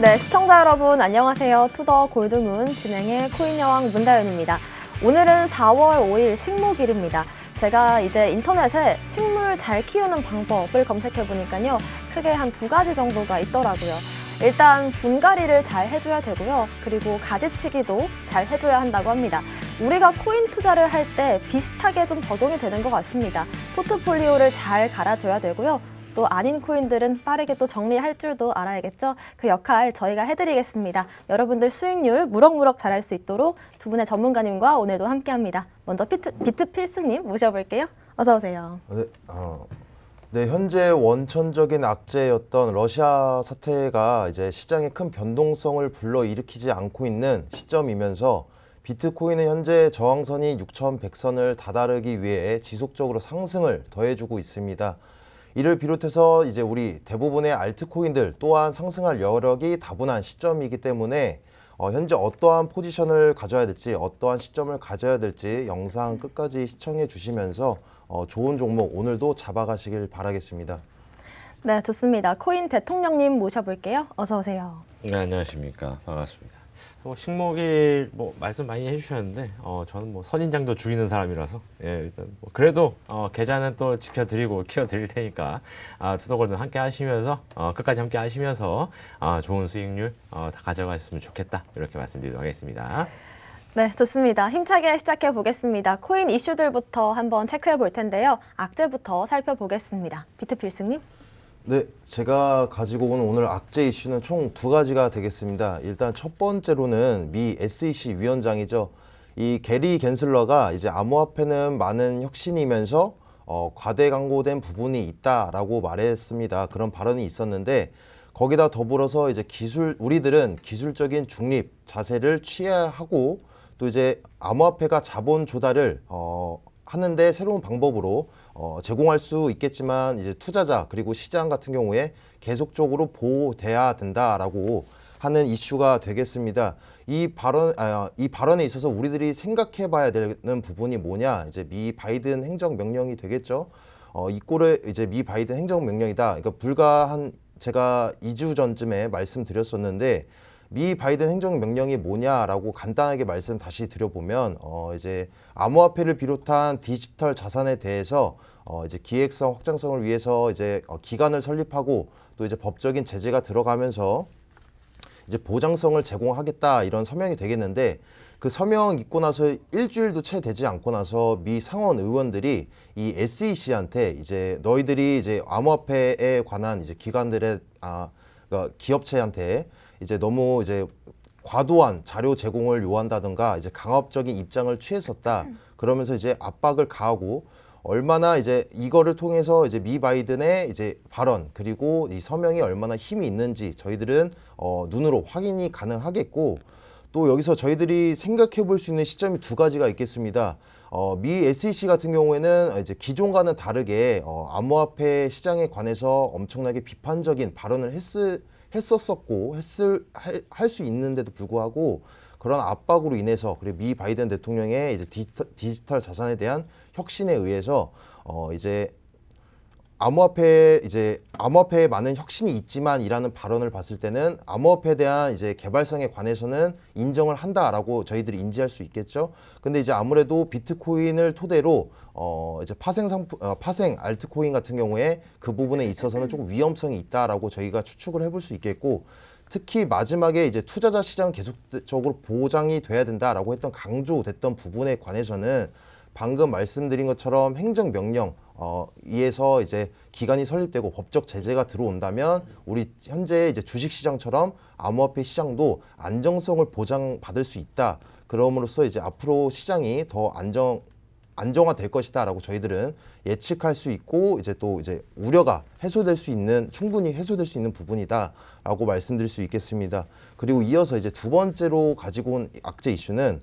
네, 시청자 여러분 안녕하세요. 투더 골드문 진행의 코인 여왕 문다연입니다. 오늘은 4월 5일 식목일입니다. 제가 이제 인터넷에 식물 잘 키우는 방법을 검색해 보니까요. 크게 한 2가지 정도가 있더라고요. 일단 분갈이를 잘 해줘야 되고요. 그리고 가지치기도 잘 해줘야 한다고 합니다. 우리가 코인 투자를 할 때 비슷하게 좀 적용이 되는 것 같습니다. 포트폴리오를 잘 갈아줘야 되고요. 또 아닌 코인들은 빠르게 또 정리할 줄도 알아야겠죠. 그 역할 저희가 해드리겠습니다. 여러분들 수익률 무럭무럭 잘할 수 있도록 두 분의 전문가님과 오늘도 함께합니다. 먼저 비트필승님 모셔볼게요. 어서 오세요. 네, 현재 원천적인 악재였던 러시아 사태가 이제 시장에 큰 변동성을 불러일으키지 않고 있는 시점이면서 비트코인은 현재 저항선이 6,100선을 다다르기 위해 지속적으로 상승을 더해주고 있습니다. 이를 비롯해서 이제 우리 대부분의 알트코인들 또한 상승할 여력이 다분한 시점이기 때문에 현재 어떠한 포지션을 가져야 될지 어떠한 시점을 가져야 될지 영상 끝까지 시청해 주시면서 좋은 종목 오늘도 잡아가시길 바라겠습니다. 네, 좋습니다. 코인 대통령님 모셔볼게요. 어서 오세요. 네, 안녕하십니까. 반갑습니다. 식목일 말씀 많이 해주셨는데 저는 선인장도 죽이는 사람이라서 일단 그래도 계좌는 또 지켜드리고 키워드릴 테니까 투더골든 함께 하시면서 끝까지 함께 하시면서 좋은 수익률 다 가져가셨으면 좋겠다 이렇게 말씀드리도록 하겠습니다. 네, 좋습니다. 힘차게 시작해 보겠습니다. 코인 이슈들부터 한번 체크해 볼 텐데요. 악재부터 살펴보겠습니다. 비트필승님. 네, 제가 가지고 온 오늘 악재 이슈는 총 2가지가 되겠습니다. 일단 첫 번째로는 미 SEC 위원장이죠. 이 게리 겐슬러가 이제 암호화폐는 많은 혁신이면서 과대 광고된 부분이 있다라고 말했습니다. 그런 발언이 있었는데 거기다 더불어서 이제 우리들은 기술적인 중립 자세를 취해야 하고 또 이제 암호화폐가 자본 조달을 하는데 새로운 방법으로 제공할 수 있겠지만 이제 투자자 그리고 시장 같은 경우에 계속적으로 보호돼야 된다라고 하는 이슈가 되겠습니다. 이 발언에 있어서 우리들이 생각해봐야 되는 부분이 뭐냐? 이제 미 바이든 행정명령이 되겠죠. 이 꼴에 이제 미 바이든 행정명령이다. 그러니까 불과 제가 2주 전쯤에 말씀드렸었는데. 미 바이든 행정명령이 뭐냐라고 간단하게 말씀 다시 드려보면 이제 암호화폐를 비롯한 디지털 자산에 대해서 이제 기획성 확장성을 위해서 이제 기관을 설립하고 또 이제 법적인 제재가 들어가면서 이제 보장성을 제공하겠다 이런 서명이 되겠는데 그 서명 읽고 나서 일주일도 채 되지 않고 나서 미 상원 의원들이 이 SEC한테 이제 너희들이 이제 암호화폐에 관한 이제 기관들의 그러니까 기업체한테 이제 너무 이제 과도한 자료 제공을 요한다든가 이제 강압적인 입장을 취했었다. 그러면서 이제 압박을 가하고 얼마나 이제 이거를 통해서 이제 미 바이든의 이제 발언 그리고 이 서명이 얼마나 힘이 있는지 저희들은 눈으로 확인이 가능하겠고 또 여기서 저희들이 생각해 볼 수 있는 시점이 2가지가 있겠습니다. 미 SEC 같은 경우에는 이제 기존과는 다르게 암호화폐 시장에 관해서 엄청나게 비판적인 발언을 했었었고 할 수 있는데도 불구하고 그런 압박으로 인해서 그리고 미 바이든 대통령의 이제 디지털 자산에 대한 혁신에 의해서 이제 암호화폐에 많은 혁신이 있지만이라는 발언을 봤을 때는 암호화폐에 대한 이제 개발성에 관해서는 인정을 한다라고 저희들이 인지할 수 있겠죠. 근데 이제 아무래도 비트코인을 토대로 이제 파생 알트코인 같은 경우에 그 부분에 있어서는 조금 위험성이 있다라고 저희가 추측을 해볼 수 있겠고 특히 마지막에 이제 투자자 시장 계속적으로 보장이 돼야 된다라고 했던 강조됐던 부분에 관해서는 방금 말씀드린 것처럼 행정명령 이에서 이제 기관이 설립되고 법적 제재가 들어온다면 우리 현재 이제 주식시장처럼 암호화폐 시장도 안정성을 보장받을 수 있다. 그럼으로써 이제 앞으로 시장이 더 안정화될 것이다라고 저희들은 예측할 수 있고 이제 또 이제 우려가 충분히 해소될 수 있는 부분이다라고 말씀드릴 수 있겠습니다. 그리고 이어서 이제 2번째로 가지고 온 악재 이슈는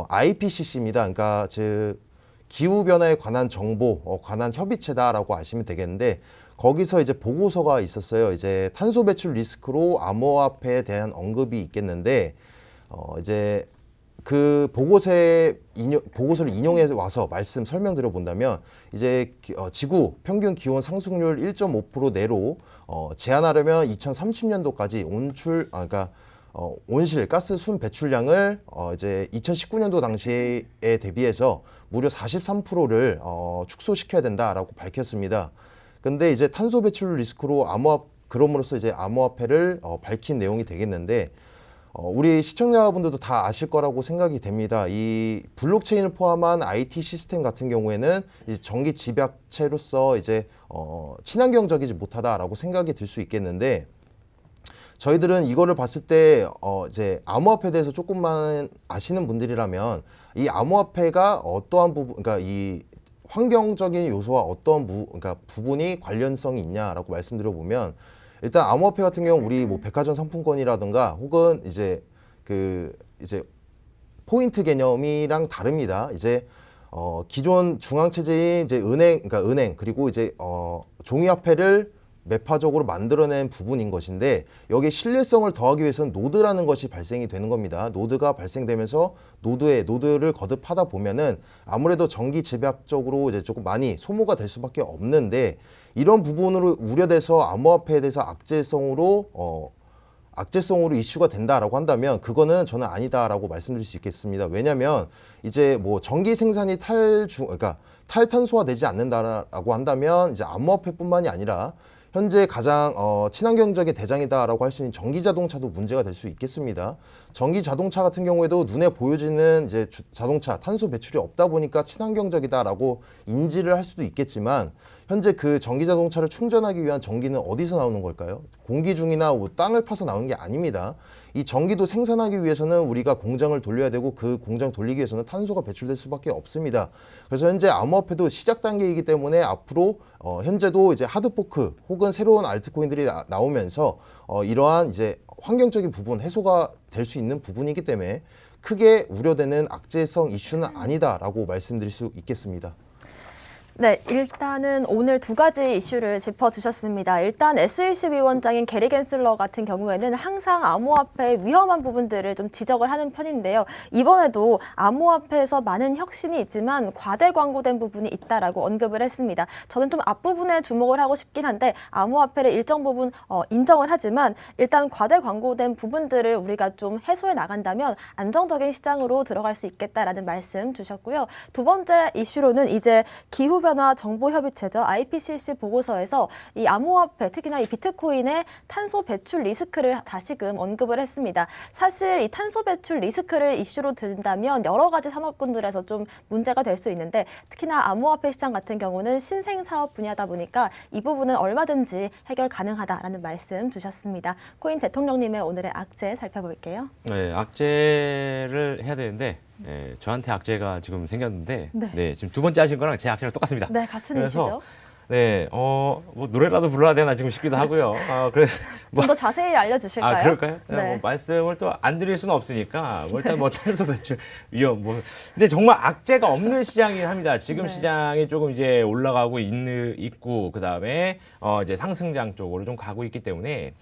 IPCC입니다. 그러니까 즉 기후변화에 관한 정보, 관한 협의체다라고 아시면 되겠는데 거기서 이제 보고서가 있었어요. 이제 탄소 배출 리스크로 암호화폐에 대한 언급이 있겠는데 이제 그 보고서를 인용해 와서 말씀 설명드려 본다면 이제 지구 평균 기온 상승률 1.5% 내로 제한하려면 2030년도까지 온실 가스 순 배출량을 이제 2019년도 당시에 대비해서 무려 43%를 축소시켜야 된다라고 밝혔습니다. 근데 이제 탄소 배출 리스크로 그럼으로써 이제 암호화폐를 밝힌 내용이 되겠는데 우리 시청자분들도 다 아실 거라고 생각이 됩니다. 이 블록체인을 포함한 IT 시스템 같은 경우에는 이제 전기 집약체로서 이제 친환경적이지 못하다라고 생각이 들 수 있겠는데 저희들은 이거를 봤을 때 이제 암호화폐에 대해서 조금만 아시는 분들이라면 이 암호화폐가 어떠한 부분, 그러니까 이 환경적인 요소와 어떠한 그러니까 부분이 관련성이 있냐라고 말씀드려 보면 일단 암호화폐 같은 경우 우리 뭐 백화점 상품권이라든가 혹은 이제 이제 포인트 개념이랑 다릅니다. 이제 기존 중앙 체제인 이제 은행 그리고 이제 종이화폐를 매파적으로 만들어낸 부분인 것인데 여기에 신뢰성을 더하기 위해서는 노드라는 것이 발생이 되는 겁니다. 노드가 발생되면서 노드를 거듭하다 보면은 아무래도 전기 집약적으로 이제 조금 많이 소모가 될 수밖에 없는데 이런 부분으로 우려돼서 암호화폐에 대해서 악재성으로 이슈가 된다라고 한다면 그거는 저는 아니다라고 말씀드릴 수 있겠습니다. 왜냐하면 이제 뭐 전기 생산이 그러니까 탈탄소화되지 않는다라고 한다면 이제 암호화폐뿐만이 아니라 현재 가장 친환경적인 대장이다라고 할 수 있는 전기 자동차도 문제가 될 수 있겠습니다. 전기 자동차 같은 경우에도 눈에 보여지는 이제 자동차 탄소 배출이 없다 보니까 친환경적이다라고 인지를 할 수도 있겠지만 현재 그 전기 자동차를 충전하기 위한 전기는 어디서 나오는 걸까요? 공기 중이나 뭐 땅을 파서 나오는 게 아닙니다. 이 전기도 생산하기 위해서는 우리가 공장을 돌려야 되고 그 공장 돌리기 위해서는 탄소가 배출될 수밖에 없습니다. 그래서 현재 암호화폐도 시작 단계이기 때문에 앞으로 현재도 이제 하드포크 혹은 새로운 알트코인들이 나오면서 이러한 이제 환경적인 부분 해소가 될 수 있는 부분이기 때문에 크게 우려되는 악재성 이슈는 아니다라고 말씀드릴 수 있겠습니다. 네, 일단은 오늘 두 가지 이슈를 짚어주셨습니다. 일단 SEC 위원장인 게리 겐슬러 같은 경우에는 항상 암호화폐의 위험한 부분들을 좀 지적을 하는 편인데요. 이번에도 암호화폐에서 많은 혁신이 있지만 과대 광고된 부분이 있다라고 언급을 했습니다. 저는 좀 앞부분에 주목을 하고 싶긴 한데 암호화폐를 일정 부분 인정을 하지만 일단 과대 광고된 부분들을 우리가 좀 해소해 나간다면 안정적인 시장으로 들어갈 수 있겠다라는 말씀 주셨고요. 두 번째 이슈로는 이제 기후변화 정보협의체죠. IPCC 보고서에서 이 암호화폐, 특히나 이 비트코인의 탄소 배출 리스크를 다시금 언급을 했습니다. 사실 이 탄소 배출 리스크를 이슈로 든다면 여러 가지 산업군들에서 좀 문제가 될 수 있는데 특히나 암호화폐 시장 같은 경우는 신생사업 분야다 보니까 이 부분은 얼마든지 해결 가능하다라는 말씀 주셨습니다. 코인 대통령님의 오늘의 악재 살펴볼게요. 네, 악재를 해야 되는데 저한테 악재가 지금 생겼는데 네. 지금 두 번째 하신 거랑 제 악재랑 똑같습니다. 네, 같은 그래서 이슈죠. 네, 뭐 노래라도 불러야 되나 지금 싶기도 하고요. 그래서 좀 더 자세히 알려주실까요? 그럴까요? 네. 뭐 말씀을 또 안 드릴 수는 없으니까 일단 뭐 탄소 배출 위험 근데 정말 악재가 없는 시장이긴 합니다. 지금 네. 시장이 조금 이제 올라가고 있고 그다음에 이제 상승장 쪽으로 좀 가고 있기 때문에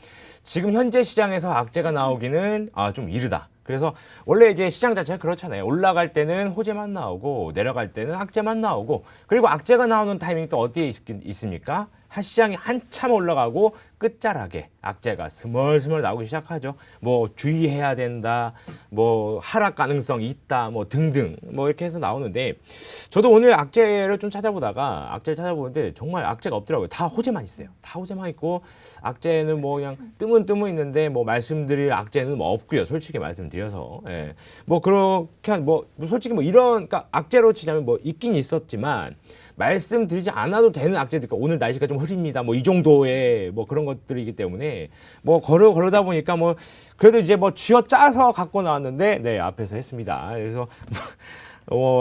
지금 현재 시장에서 악재가 나오기는 좀 이르다. 그래서 원래 이제 시장 자체가 그렇잖아요. 올라갈 때는 호재만 나오고 내려갈 때는 악재만 나오고 그리고 악재가 나오는 타이밍이 또 어디에 있습니까? 시장이 한참 올라가고 끝자락에 악재가 스멀스멀 나오기 시작하죠. 뭐 주의해야 된다, 뭐 하락 가능성이 있다, 뭐 등등 뭐 이렇게 해서 나오는데 저도 오늘 악재를 좀 악재를 찾아보는데 정말 악재가 없더라고요. 다 호재만 있어요. 다 호재만 있고 악재는 뭐 그냥 뜨문 있는데 뭐 말씀드릴 악재는 뭐 없고요. 솔직히 말씀드려서 뭐 그렇게 뭐 솔직히 뭐 이런 그러니까 악재로 치자면 뭐 있긴 있었지만. 말씀드리지 않아도 되는 악재들, 오늘 날씨가 좀 흐립니다. 뭐 이 정도의 뭐 그런 것들이기 때문에 뭐 그러다 보니까 뭐 그래도 이제 뭐 쥐어 짜서 갖고 나왔는데 네 앞에서 했습니다. 그래서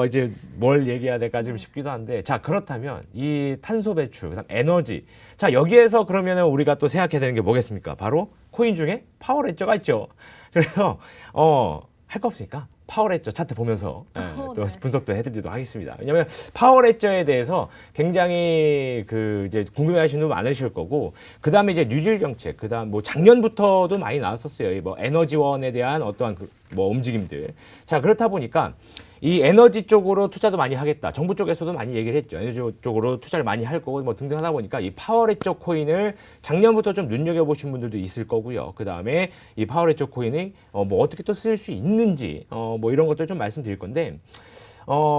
이제 뭘 얘기해야 될까 좀 싶기도 한데 자 그렇다면 이 탄소 배출, 그다음 에너지 자 여기에서 그러면은 우리가 또 생각해야 되는 게 뭐겠습니까? 바로 코인 중에 파워레저가 있죠. 그래서 할 거 없으니까 파워레저 차트 보면서 또 네. 분석도 해드리도록 하겠습니다. 왜냐하면 파워레저에 대해서 굉장히 그 이제 궁금해하시는 분 많으실 거고, 그 다음에 이제 뉴딜 정책, 그 다음 뭐 작년부터도 많이 나왔었어요. 이 뭐 에너지원에 대한 어떠한 뭐 움직임들. 자, 그렇다 보니까 이 에너지 쪽으로 투자도 많이 하겠다. 정부 쪽에서도 많이 얘기를 했죠. 에너지 쪽으로 투자를 많이 할 거고 뭐 등등 하다 보니까 이 파워레저 코인을 작년부터 좀 눈여겨보신 분들도 있을 거고요. 그 다음에 이 파워레저 코인이 뭐 어떻게 또 쓸 수 있는지 뭐 이런 것들 좀 말씀드릴 건데,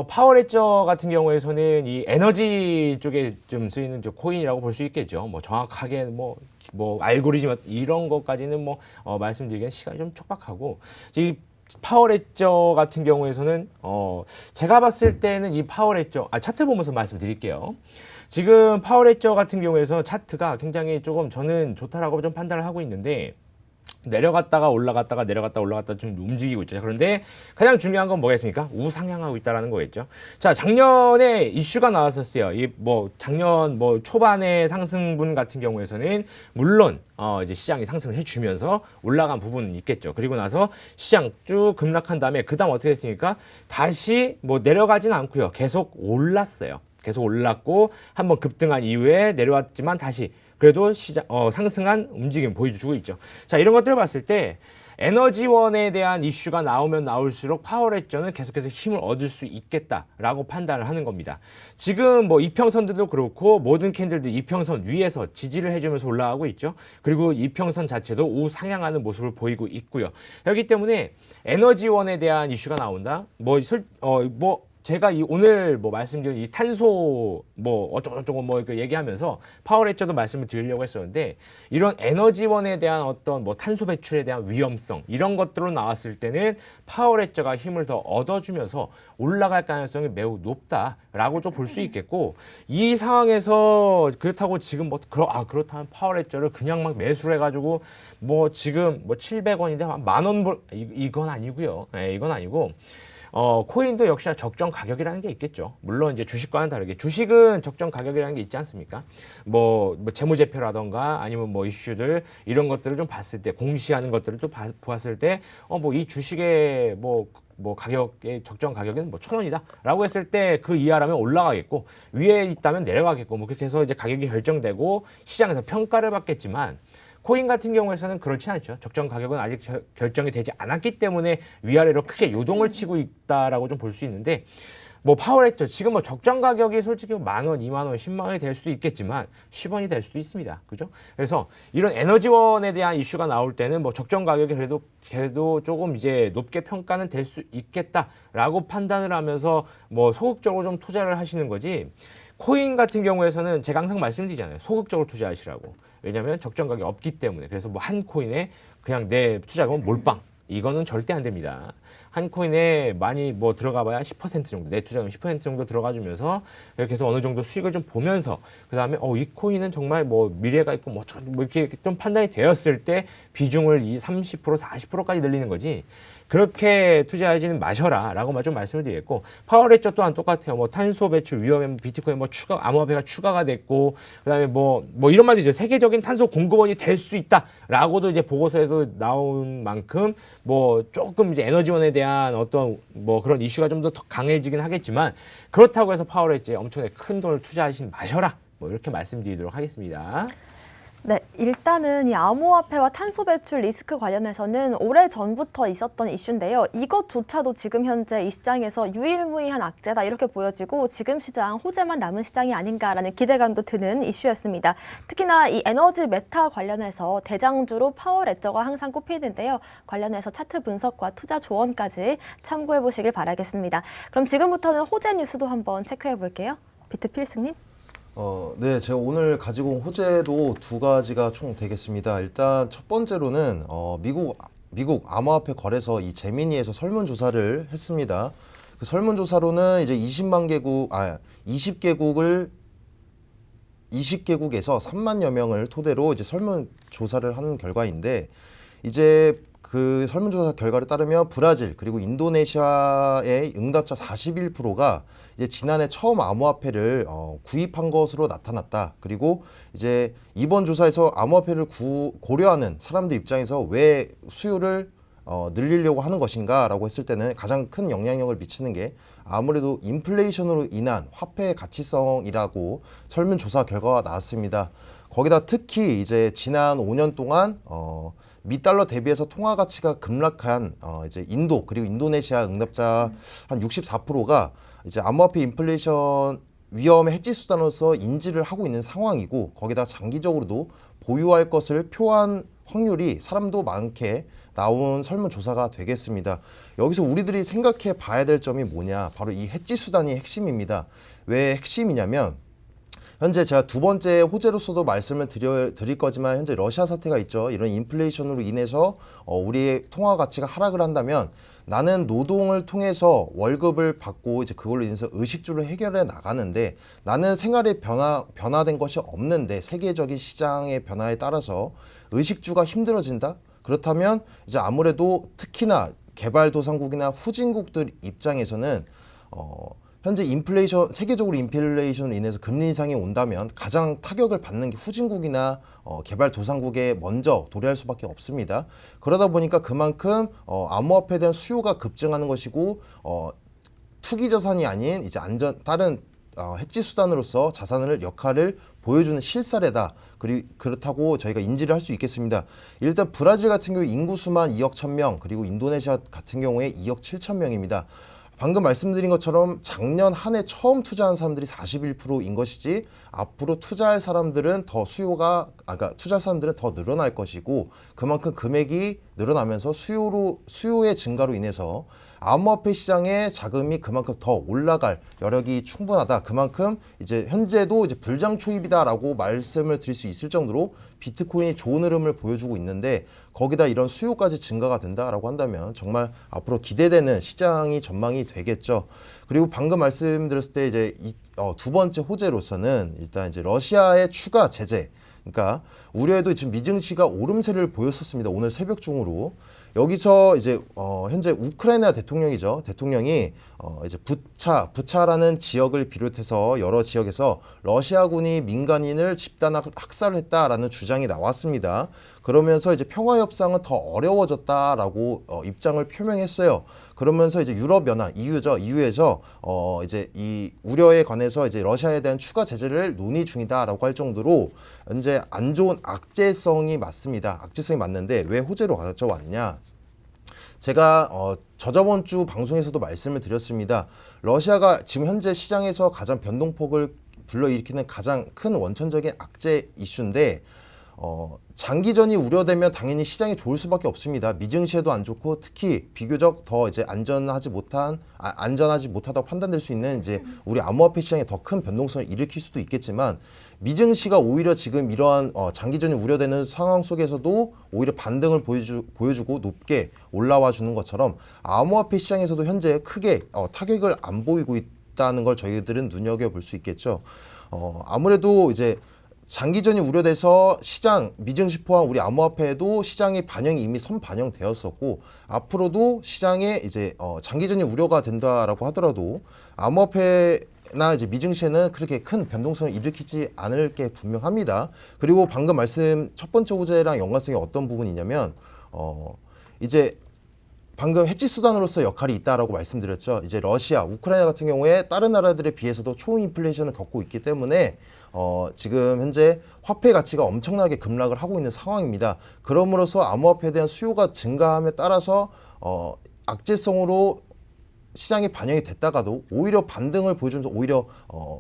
파워레저 같은 경우에서는 이 에너지 쪽에 좀 쓰이는 코인이라고 볼 수 있겠죠. 뭐 정확하게 뭐 알고리즘 이런 것까지는 뭐 말씀드리기엔 시간이 좀 촉박하고, 이 파워레저 같은 경우에서는 제가 봤을 때는 이 파워레저 차트 보면서 말씀드릴게요. 지금 파워레저 같은 경우에서 차트가 굉장히 조금 저는 좋다라고 좀 판단을 하고 있는데, 내려갔다가 올라갔다가 내려갔다 올라갔다 좀 움직이고 있죠. 그런데 가장 중요한 건 뭐겠습니까? 우상향하고 있다라는 거겠죠. 자, 작년에 이슈가 나왔었어요. 이 뭐 작년 뭐 초반의 상승분 같은 경우에서는 물론 이제 시장이 상승을 해주면서 올라간 부분은 있겠죠. 그리고 나서 시장 쭉 급락한 다음에 그 다음 어떻게 됐습니까? 다시 뭐 내려가진 않고요. 계속 올랐어요. 계속 올랐고 한번 급등한 이후에 내려왔지만 다시 그래도 시장 상승한 움직임 보여주고 있죠. 자, 이런 것들을 봤을 때 에너지원에 대한 이슈가 나오면 나올수록 파워레저는 계속해서 힘을 얻을 수 있겠다라고 판단을 하는 겁니다. 지금 뭐 이평선들도 그렇고 모든 캔들도 이평선 위에서 지지를 해주면서 올라가고 있죠. 그리고 이평선 자체도 우상향하는 모습을 보이고 있고요. 그렇기 때문에 에너지원에 대한 이슈가 나온다. 제가 오늘 뭐 말씀드린 이 탄소 뭐 어쩌고저쩌고 뭐 얘기하면서 파워레저도 말씀을 드리려고 했었는데, 이런 에너지원에 대한 어떤 뭐 탄소 배출에 대한 위험성 이런 것들로 나왔을 때는 파워레저가 힘을 더 얻어주면서 올라갈 가능성이 매우 높다라고 좀 볼 수 있겠고, 이 상황에서 그렇다고 지금 그렇다면 파워레저를 그냥 막 매수를 해가지고 뭐 지금 뭐 700원인데 10,000원 이건 아니고요. 네, 이건 아니고. 코인도 역시나 적정 가격이라는 게 있겠죠. 물론 이제 주식과는 다르게 주식은 적정 가격이라는 게 있지 않습니까? 뭐 재무제표라던가 아니면 뭐 이슈들 이런 것들을 좀 봤을 때, 공시하는 것들을 좀 보았을 때 뭐 이 주식의 뭐 가격의 적정 가격은 뭐 1,000원이다라고 했을 때 그 이하라면 올라가겠고 위에 있다면 내려가겠고 뭐 그렇게 해서 이제 가격이 결정되고 시장에서 평가를 받겠지만, 코인 같은 경우에서는 그렇지 않죠. 적정 가격은 아직 결정이 되지 않았기 때문에 위아래로 크게 요동을 치고 있다라고 좀 볼 수 있는데, 뭐 파워레저 지금 뭐 적정 가격이 솔직히 10,000원, 20,000원, 10만원이 될 수도 있겠지만 10원이 될 수도 있습니다. 그죠? 그래서 이런 에너지원에 대한 이슈가 나올 때는 뭐 적정 가격이 그래도 조금 이제 높게 평가는 될 수 있겠다라고 판단을 하면서 뭐 소극적으로 좀 투자를 하시는 거지, 코인 같은 경우에서는 제가 항상 말씀드리잖아요. 소극적으로 투자하시라고. 왜냐하면 적정 가격이 없기 때문에. 그래서 뭐 한 코인에 그냥 내 투자금은 몰빵. 이거는 절대 안 됩니다. 한 코인에 많이 뭐 들어가봐야 10% 정도, 내 투자금 10% 정도 들어가주면서 이렇게 해서 어느 정도 수익을 좀 보면서, 그 다음에 이 코인은 정말 뭐 미래가 있고 뭐 이렇게 좀 판단이 되었을 때 비중을 이 30%, 40%까지 늘리는 거지. 그렇게 투자하지는 마셔라라고 좀 말씀을 드리겠고, 파워레저 또한 똑같아요. 뭐 탄소 배출 위험에 비트코인 뭐 암호화폐가 추가가 됐고, 그다음에 뭐 이런 말도 이제 세계적인 탄소 공급원이 될 수 있다라고도 이제 보고서에서 나온 만큼 뭐 조금 이제 에너지원에 대한 어떤 뭐 그런 이슈가 좀 더 강해지긴 하겠지만, 그렇다고 해서 파워레저에 엄청나게 큰 돈을 투자하시지 마셔라. 뭐 이렇게 말씀드리도록 하겠습니다. 네, 일단은 이 암호화폐와 탄소 배출 리스크 관련해서는 오래 전부터 있었던 이슈인데요. 이것조차도 지금 현재 이 시장에서 유일무이한 악재다 이렇게 보여지고, 지금 시장 호재만 남은 시장이 아닌가라는 기대감도 드는 이슈였습니다. 특히나 이 에너지 메타 관련해서 대장주로 파워레저가 항상 꼽히는데요. 관련해서 차트 분석과 투자 조언까지 참고해 보시길 바라겠습니다. 그럼 지금부터는 호재 뉴스도 한번 체크해 볼게요. 비트필승님. 네, 제가 오늘 가지고 온 호재도 두 가지가 총 되겠습니다. 일단 첫 번째로는 미국 암호화폐 거래소 이 제미니에서 설문조사를 했습니다. 그 설문조사로는 이제 20개국에서 3만여 명을 토대로 이제 설문조사를 한 결과인데, 이제 그 설문조사 결과에 따르면 브라질 그리고 인도네시아의 응답자 41%가 이제 지난해 처음 암호화폐를 구입한 것으로 나타났다. 그리고 이제 이번 조사에서 암호화폐를 고려하는 사람들 입장에서 왜 수요를 늘리려고 하는 것인가라고 했을 때는 가장 큰 영향력을 미치는 게 아무래도 인플레이션으로 인한 화폐의 가치성이라고 설문조사 결과가 나왔습니다. 거기다 특히 이제 지난 5년 동안 미달러 대비해서 통화 가치가 급락한 이제 인도 그리고 인도네시아 응답자 한 64%가 이제 암호화폐 인플레이션 위험의 해지 수단으로서 인지를 하고 있는 상황이고 거기다 장기적으로도 보유할 것을 표한 확률이 사람도 많게 나온 설문조사가 되겠습니다. 여기서 우리들이 생각해 봐야 될 점이 뭐냐, 바로 이 해지 수단이 핵심입니다. 왜 핵심이냐면 현재 제가 두 번째 호재로서도 말씀을 드릴 거지만 현재 러시아 사태가 있죠. 이런 인플레이션으로 인해서 우리의 통화 가치가 하락을 한다면 나는 노동을 통해서 월급을 받고 이제 그걸로 인해서 의식주를 해결해 나가는데 나는 생활의 변화된 것이 없는데 세계적인 시장의 변화에 따라서 의식주가 힘들어진다? 그렇다면 이제 아무래도 특히나 개발도상국이나 후진국들 입장에서는 현재 세계적으로 인플레이션으로 인해서 금리 인상이 온다면 가장 타격을 받는 게 후진국이나 개발도상국에 먼저 도래할 수밖에 없습니다. 그러다 보니까 그만큼 암호화폐에 대한 수요가 급증하는 것이고 투기 자산이 아닌 이제 다른 해지 수단으로서 자산을 역할을 보여주는 실사례다. 그렇다고 저희가 인지를 할 수 있겠습니다. 일단 브라질 같은 경우 인구 수만 2억 1,000명, 그리고 인도네시아 같은 경우에 2억 7천 명입니다. 방금 말씀드린 것처럼 작년 한 해 처음 투자한 사람들이 41%인 것이지 앞으로 투자할 사람들은 투자할 사람들은 더 늘어날 것이고 그만큼 금액이 늘어나면서 수요의 증가로 인해서 암호화폐 시장의 자금이 그만큼 더 올라갈 여력이 충분하다. 그만큼 이제 현재도 이제 불장 초입이다라고 말씀을 드릴 수 있을 정도로 비트코인이 좋은 흐름을 보여주고 있는데 거기다 이런 수요까지 증가가 된다라고 한다면 정말 앞으로 기대되는 시장이 전망이 되겠죠. 그리고 방금 말씀드렸을 때 이제 두 번째 호재로서는 일단 이제 러시아의 추가 제재. 그러니까 우려에도 지금 미증시가 오름세를 보였었습니다. 오늘 새벽 중으로. 여기서 이제 현재 우크라이나 대통령이죠. 대통령이 이제 부차라는 지역을 비롯해서 여러 지역에서 러시아군이 민간인을 집단 학살을 했다라는 주장이 나왔습니다. 그러면서 이제 평화 협상은 더 어려워졌다라고 입장을 표명했어요. 그러면서 이제 유럽연합 EU에서 이제 이 우려에 관해서 이제 러시아에 대한 추가 제재를 논의 중이다라고 할 정도로 현재 안 좋은 악재성이 맞습니다. 악재성이 맞는데 왜 호재로 가져왔냐? 제가 저저번 주 방송에서도 말씀을 드렸습니다. 러시아가 지금 현재 시장에서 가장 변동폭을 불러일으키는 가장 큰 원천적인 악재 이슈인데 장기전이 우려되면 당연히 시장이 좋을 수밖에 없습니다. 미증시에도 안 좋고 특히 비교적 더 이제 안전하지 못하다고 판단될 수 있는 이제 우리 암호화폐 시장에 더 큰 변동성을 일으킬 수도 있겠지만 미증시가 오히려 지금 이러한 장기전이 우려되는 상황 속에서도 오히려 반등을 보여주고 높게 올라와 주는 것처럼 암호화폐 시장에서도 현재 크게 타격을 안 보이고 있다는 걸 저희들은 눈여겨볼 수 있겠죠. 아무래도 이제 장기전이 우려돼서 미증시 포함 우리 암호화폐에도 시장의 반영이 이미 선반영되었었고 앞으로도 시장에 이제 장기전이 우려가 된다라고 하더라도 암호화폐나 이제 미증시에는 그렇게 큰 변동성을 일으키지 않을 게 분명합니다. 그리고 방금 첫 번째 호재랑 연관성이 어떤 부분이냐면 이제 방금 해지 수단으로서 역할이 있다라고 말씀드렸죠. 이제 러시아, 우크라이나 같은 경우에 다른 나라들에 비해서도 초인플레이션을 겪고 있기 때문에 지금 현재 화폐 가치가 엄청나게 급락을 하고 있는 상황입니다. 그럼으로써 암호화폐에 대한 수요가 증가함에 따라서 악재성으로 시장에 반영이 됐다가도 오히려 반등을 보여주면서 오히려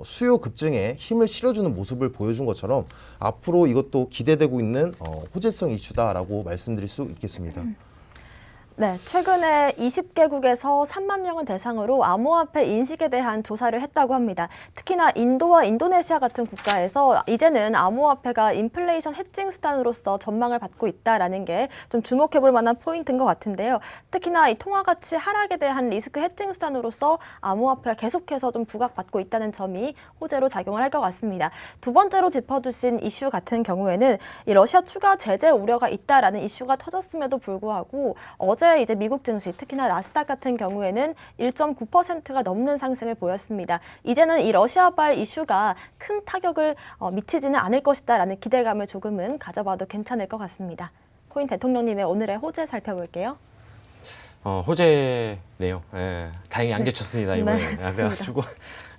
수요 급증에 힘을 실어주는 모습을 보여준 것처럼 앞으로 이것도 기대되고 있는 호재성 이슈다라고 말씀드릴 수 있겠습니다. 네, 최근에 20개국에서 3만 명을 대상으로 암호화폐 인식에 대한 조사를 했다고 합니다. 특히나 인도와 인도네시아 같은 국가에서 이제는 암호화폐가 인플레이션 해칭 수단으로서 전망을 받고 있다라는 게 좀 주목해 볼 만한 포인트인 것 같은데요. 특히나 이 통화 가치 하락에 대한 리스크 해칭 수단으로서 암호화폐가 계속해서 좀 부각받고 있다는 점이 호재로 작용을 할 것 같습니다. 두 번째로 짚어주신 이슈 같은 경우에는 이 러시아 추가 제재 우려가 있다라는 이슈가 터졌음에도 불구하고 어제 이제 미국 증시, 특히나 나스닥 같은 경우에는 1.9%가 넘는 상승을 보였습니다. 이제는 이 러시아발 이슈가 큰 타격을 미치지는 않을 것이다라는 기대감을 조금은 가져봐도 괜찮을 것 같습니다. 코인 대통령님의 오늘의 호재 살펴볼게요. 호재네요. 예, 다행히 안 개쳤습니다 이번에. 네, 좋습니다. 그래가지고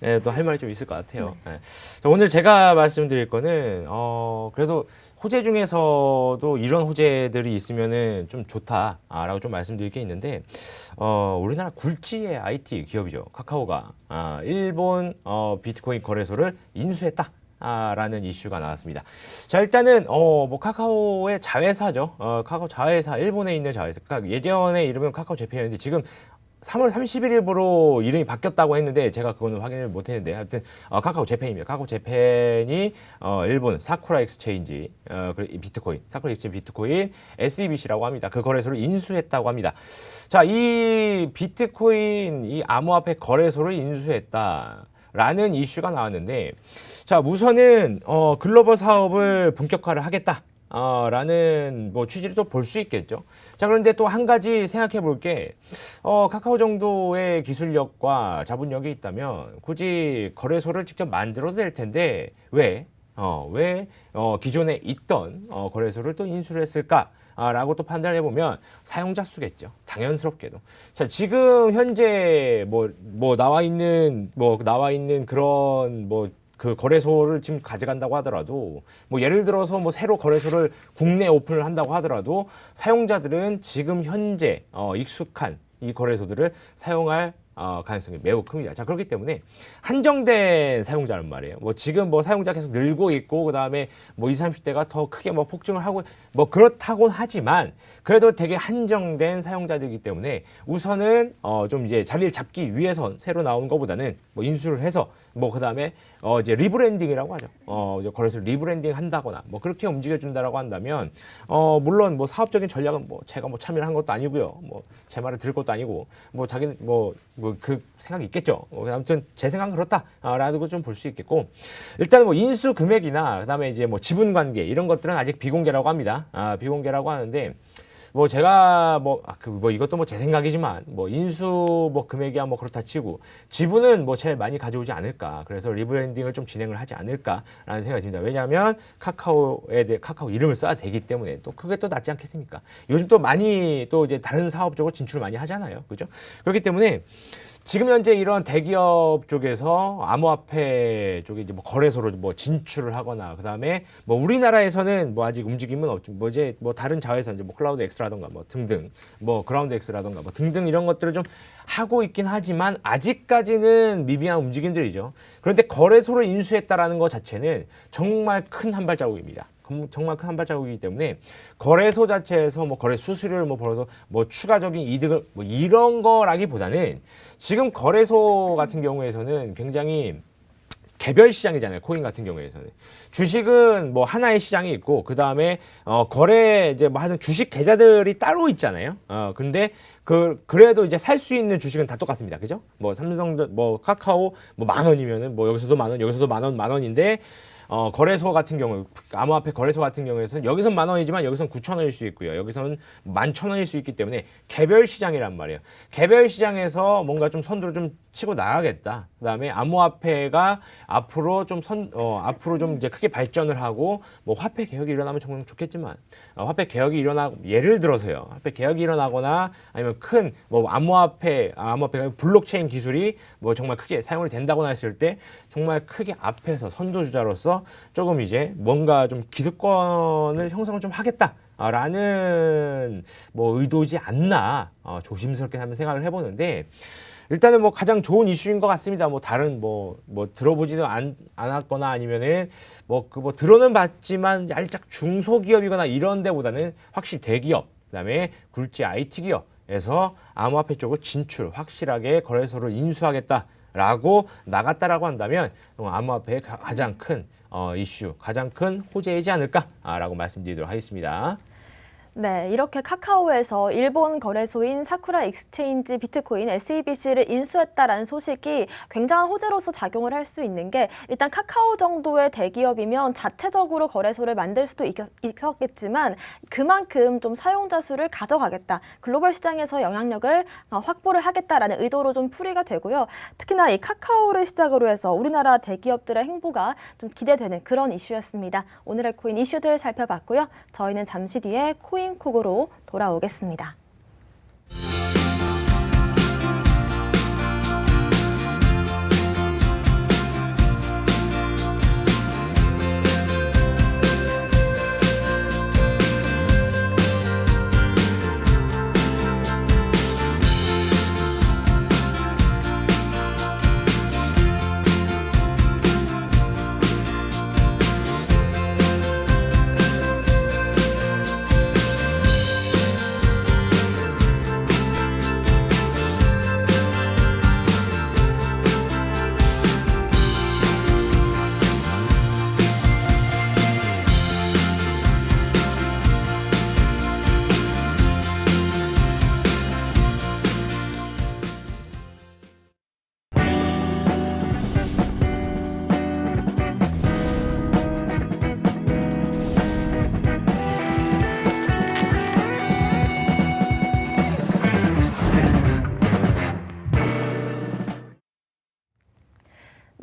예, 또 할 말이 좀 있을 것 같아요. 예. 자, 오늘 제가 말씀드릴 거는 그래도 호재 중에서도 이런 호재들이 있으면은 좀 좋다라고 좀 말씀드릴 게 있는데 우리나라 굴지의 IT 기업이죠. 카카오가 일본 비트코인 거래소를 인수했다. 라는 이슈가 나왔습니다. 자, 일단은 뭐 카카오의 자회사죠. 카카오 자회사, 일본에 있는 자회사. 그러니까 예전에 이름은 카카오 재팬이었는데 지금 3월 31일부로 이름이 바뀌었다고 했는데 제가 그거는 확인을 못 했는데 하여튼 카카오 재팬입니다. 카카오 재팬이 일본 사쿠라 익스체인지 비트코인, 사쿠라 익스체인지 비트코인 SEBC라고 합니다. 그 거래소를 인수했다고 합니다. 자, 이 비트코인 이 암호화폐 거래소를 인수했다. 라는 이슈가 나왔는데, 자, 우선은, 글로벌 사업을 본격화를 하겠다. 라는 뭐 취지를 또 볼 수 있겠죠. 자, 그런데 또 한 가지 생각해 볼 게, 카카오 정도의 기술력과 자본력이 있다면 굳이 거래소를 직접 만들어도 될 텐데, 왜 기존에 있던 거래소를 또 인수를 했을까? 라고 또 판단해 보면 사용자 수겠죠. 당연스럽게도. 자, 지금 현재 나와 있는 그런 그 거래소를 지금 가져간다고 하더라도 예를 들어서 새로 거래소를 국내 오픈을 한다고 하더라도 사용자들은 지금 현재 익숙한 이 거래소들을 사용할 가능성이 매우 큽니다. 자, 그렇기 때문에 한정된 사용자란 말이에요. 지금 사용자 계속 늘고 있고, 그 다음에 20, 30대가 더 크게 폭증을 하고, 그렇다곤 하지만, 그래도 되게 한정된 사용자들이기 때문에 우선은, 좀 이제 자리를 잡기 위해선 새로 나온 것보다는 인수를 해서, 그 다음에, 이제 리브랜딩이라고 하죠. 이제 거래소를 리브랜딩 한다거나, 그렇게 움직여준다라고 한다면, 물론 사업적인 전략은 제가 참여를 한 것도 아니고요. 제 말을 들을 것도 아니고, 자기는 그 생각이 있겠죠. 아무튼 제 생각은 그렇다라고 좀 볼 수 있겠고, 일단 인수 금액이나 그다음에 이제 지분 관계 이런 것들은 아직 비공개라고 합니다. 비공개라고 하는데 제가 이것도 제 생각이지만 인수 금액이야 그렇다 치고 지분은 제일 많이 가져오지 않을까. 그래서 리브랜딩을 좀 진행을 하지 않을까라는 생각이 듭니다. 왜냐하면 카카오 이름을 써야 되기 때문에 또 그게 또 낫지 않겠습니까? 요즘 또 많이 또 이제 다른 사업 쪽으로 진출을 많이 하잖아요. 그죠? 그렇기 때문에 지금 현재 이런 대기업 쪽에서 암호화폐 쪽에 이제 거래소로 진출을 하거나, 그 다음에 우리나라에서는 아직 움직임은 없지. 이제 다른 자회사, 이제 클라우드 X라던가 등등, 그라운드 X라던가 등등 이런 것들을 좀 하고 있긴 하지만 아직까지는 미비한 움직임들이죠. 그런데 거래소를 인수했다라는 것 자체는 정말 큰 한 발자국입니다. 정말 큰 한 발자국이기 때문에 거래소 자체에서 거래 수수료를 벌어서 추가적인 이득을 이런 거라기보다는 지금 거래소 같은 경우에서는 굉장히 개별 시장이잖아요. 코인 같은 경우에서는 주식은 하나의 시장이 있고 그 다음에 거래 이제 하는 주식 계좌들이 따로 있잖아요. 근데 그래도 이제 살 수 있는 주식은 다 똑같습니다. 그죠? 삼성 카카오 10,000원이면은 여기서도 10,000원, 여기서도 10,000원인데 거래소 같은 경우, 암호화폐 거래소 같은 경우에서는 여기선 10,000원이지만 여기선 9,000원일 수 있고요. 여기서는 11,000원일 수 있기 때문에 개별 시장이란 말이에요. 개별 시장에서 뭔가 좀 선두를 좀 치고 나가겠다. 그다음에 암호화폐가 앞으로 좀 이제 크게 발전을 하고 화폐 개혁이 일어나면 정말 좋겠지만 화폐 개혁이 예를 들어서요. 화폐 개혁이 일어나거나 아니면 큰 암호화폐가 블록체인 기술이 정말 크게 사용이 된다거나 했을 때 정말 크게 앞에서 선도주자로서 조금 이제 뭔가 좀 기득권을 형성을 좀 하겠다라는 의도지 않나 조심스럽게 한번 생각을 해보는데, 일단은 가장 좋은 이슈인 것 같습니다. 다른 들어보지도 않았거나 아니면은 들어는 봤지만 살짝 중소기업이거나 이런 데보다는 확실히 대기업, 그다음에 굴지 IT 기업에서 암호화폐 쪽으로 진출, 확실하게 거래소를 인수하겠다라고 나갔다라고 한다면 암호화폐의 가장 큰 이슈, 가장 큰 호재이지 않을까라고 말씀드리도록 하겠습니다. 네, 이렇게 카카오에서 일본 거래소인 사쿠라 익스체인지 비트코인 SEBC를 인수했다라는 소식이 굉장한 호재로서 작용을 할 수 있는 게, 일단 카카오 정도의 대기업이면 자체적으로 거래소를 만들 수도 있었겠지만 그만큼 좀 사용자 수를 가져가겠다, 글로벌 시장에서 영향력을 확보를 하겠다라는 의도로 좀 풀이가 되고요. 특히나 이 카카오를 시작으로 해서 우리나라 대기업들의 행보가 좀 기대되는 그런 이슈였습니다. 오늘의 코인 이슈들 살펴봤고요. 저희는 잠시 뒤에 코인콕으로 돌아오겠습니다.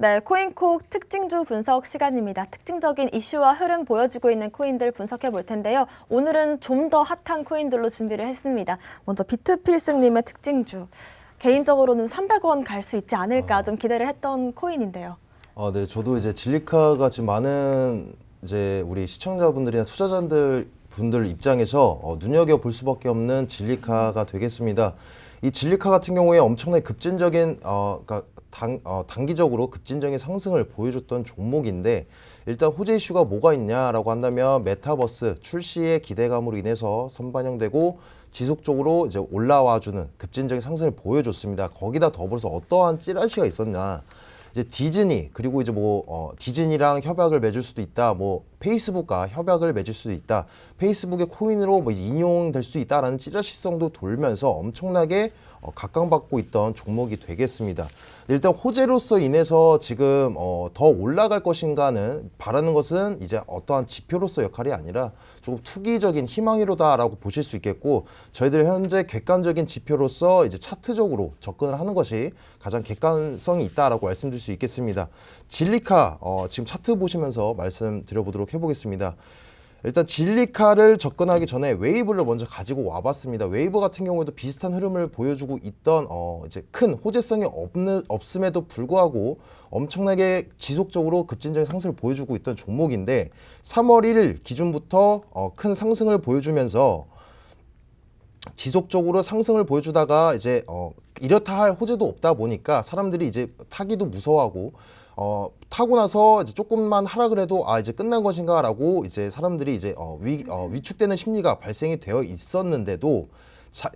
네, 코인콕 특징주 분석 시간입니다. 특징적인 이슈와 흐름 보여주고 있는 코인들 분석해 볼 텐데요. 오늘은 좀 더 핫한 코인들로 준비를 했습니다. 먼저 비트필승님의 특징주. 개인적으로는 300원 갈 수 있지 않을까 좀 기대를 했던 코인인데요. 네, 저도 이제 진리카가 지금 많은 이제 우리 시청자분들이나 투자자분들 입장에서 눈여겨 볼 수밖에 없는 진리카가 되겠습니다. 이 진리카 같은 경우에 엄청나게 급진적인 그러니까 단기적으로 급진적인 상승을 보여줬던 종목인데 일단 호재 이슈가 뭐가 있냐라고 한다면 메타버스 출시의 기대감으로 인해서 선반영되고 지속적으로 이제 올라와주는 급진적인 상승을 보여줬습니다. 거기다 더불어서 어떠한 찌라시가 있었냐? 이제 디즈니 그리고 이제 디즈니랑 협약을 맺을 수도 있다. 페이스북과 협약을 맺을 수도 있다. 페이스북의 코인으로 인용될 수 있다라는 찌라시성도 돌면서 엄청나게 각광받고 있던 종목이 되겠습니다. 일단 호재로서 인해서 지금 더 올라갈 것인가는 바라는 것은 이제 어떠한 지표로서 역할이 아니라 조금 투기적인 희망이로다라고 보실 수 있겠고 저희들 현재 객관적인 지표로서 이제 차트적으로 접근을 하는 것이 가장 객관성이 있다라고 말씀드릴 수 있겠습니다. 진리카 지금 차트 보시면서 말씀드려보도록 해보겠습니다. 일단 진리카를 접근하기 전에 웨이브를 먼저 가지고 와봤습니다. 웨이브 같은 경우에도 비슷한 흐름을 보여주고 있던 이제 큰 호재성이 없음에도 불구하고 엄청나게 지속적으로 급진적인 상승을 보여주고 있던 종목인데 3월 1일 기준부터 큰 상승을 보여주면서 지속적으로 상승을 보여주다가 이제 이렇다 할 호재도 없다 보니까 사람들이 이제 타기도 무서워하고 타고 나서 이제 조금만 하락을 해도 이제 끝난 것인가라고 이제 사람들이 이제 위축되는 심리가 발생이 되어 있었는데도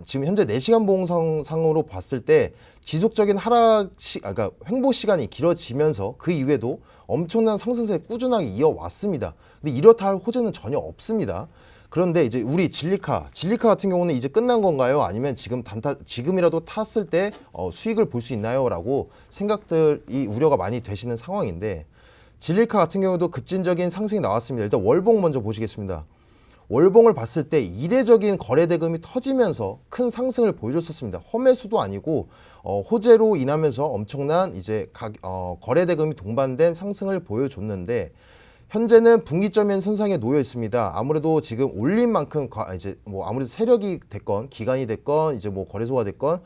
지금 현재 4시간 봉상으로 봤을 때 지속적인 그러니까 횡보 시간이 길어지면서 그 이후에도 엄청난 상승세를 꾸준하게 이어왔습니다. 근데 이렇다 할 호재는 전혀 없습니다. 그런데 이제 우리 진리카 같은 경우는 이제 끝난 건가요? 아니면 지금이라도 탔을 때 수익을 볼 수 있나요? 라고 생각들이 우려가 많이 되시는 상황인데 진리카 같은 경우도 급진적인 상승이 나왔습니다. 일단 월봉 먼저 보시겠습니다. 월봉을 봤을 때 이례적인 거래 대금이 터지면서 큰 상승을 보여줬었습니다. 험매수도 아니고 호재로 인하면서 엄청난 이제 거래 대금이 동반된 상승을 보여줬는데 현재는 분기점인 선상에 놓여 있습니다. 아무래도 지금 올린 만큼 이제 아무래도 세력이 됐건 기관이 됐건 이제 거래소가 됐건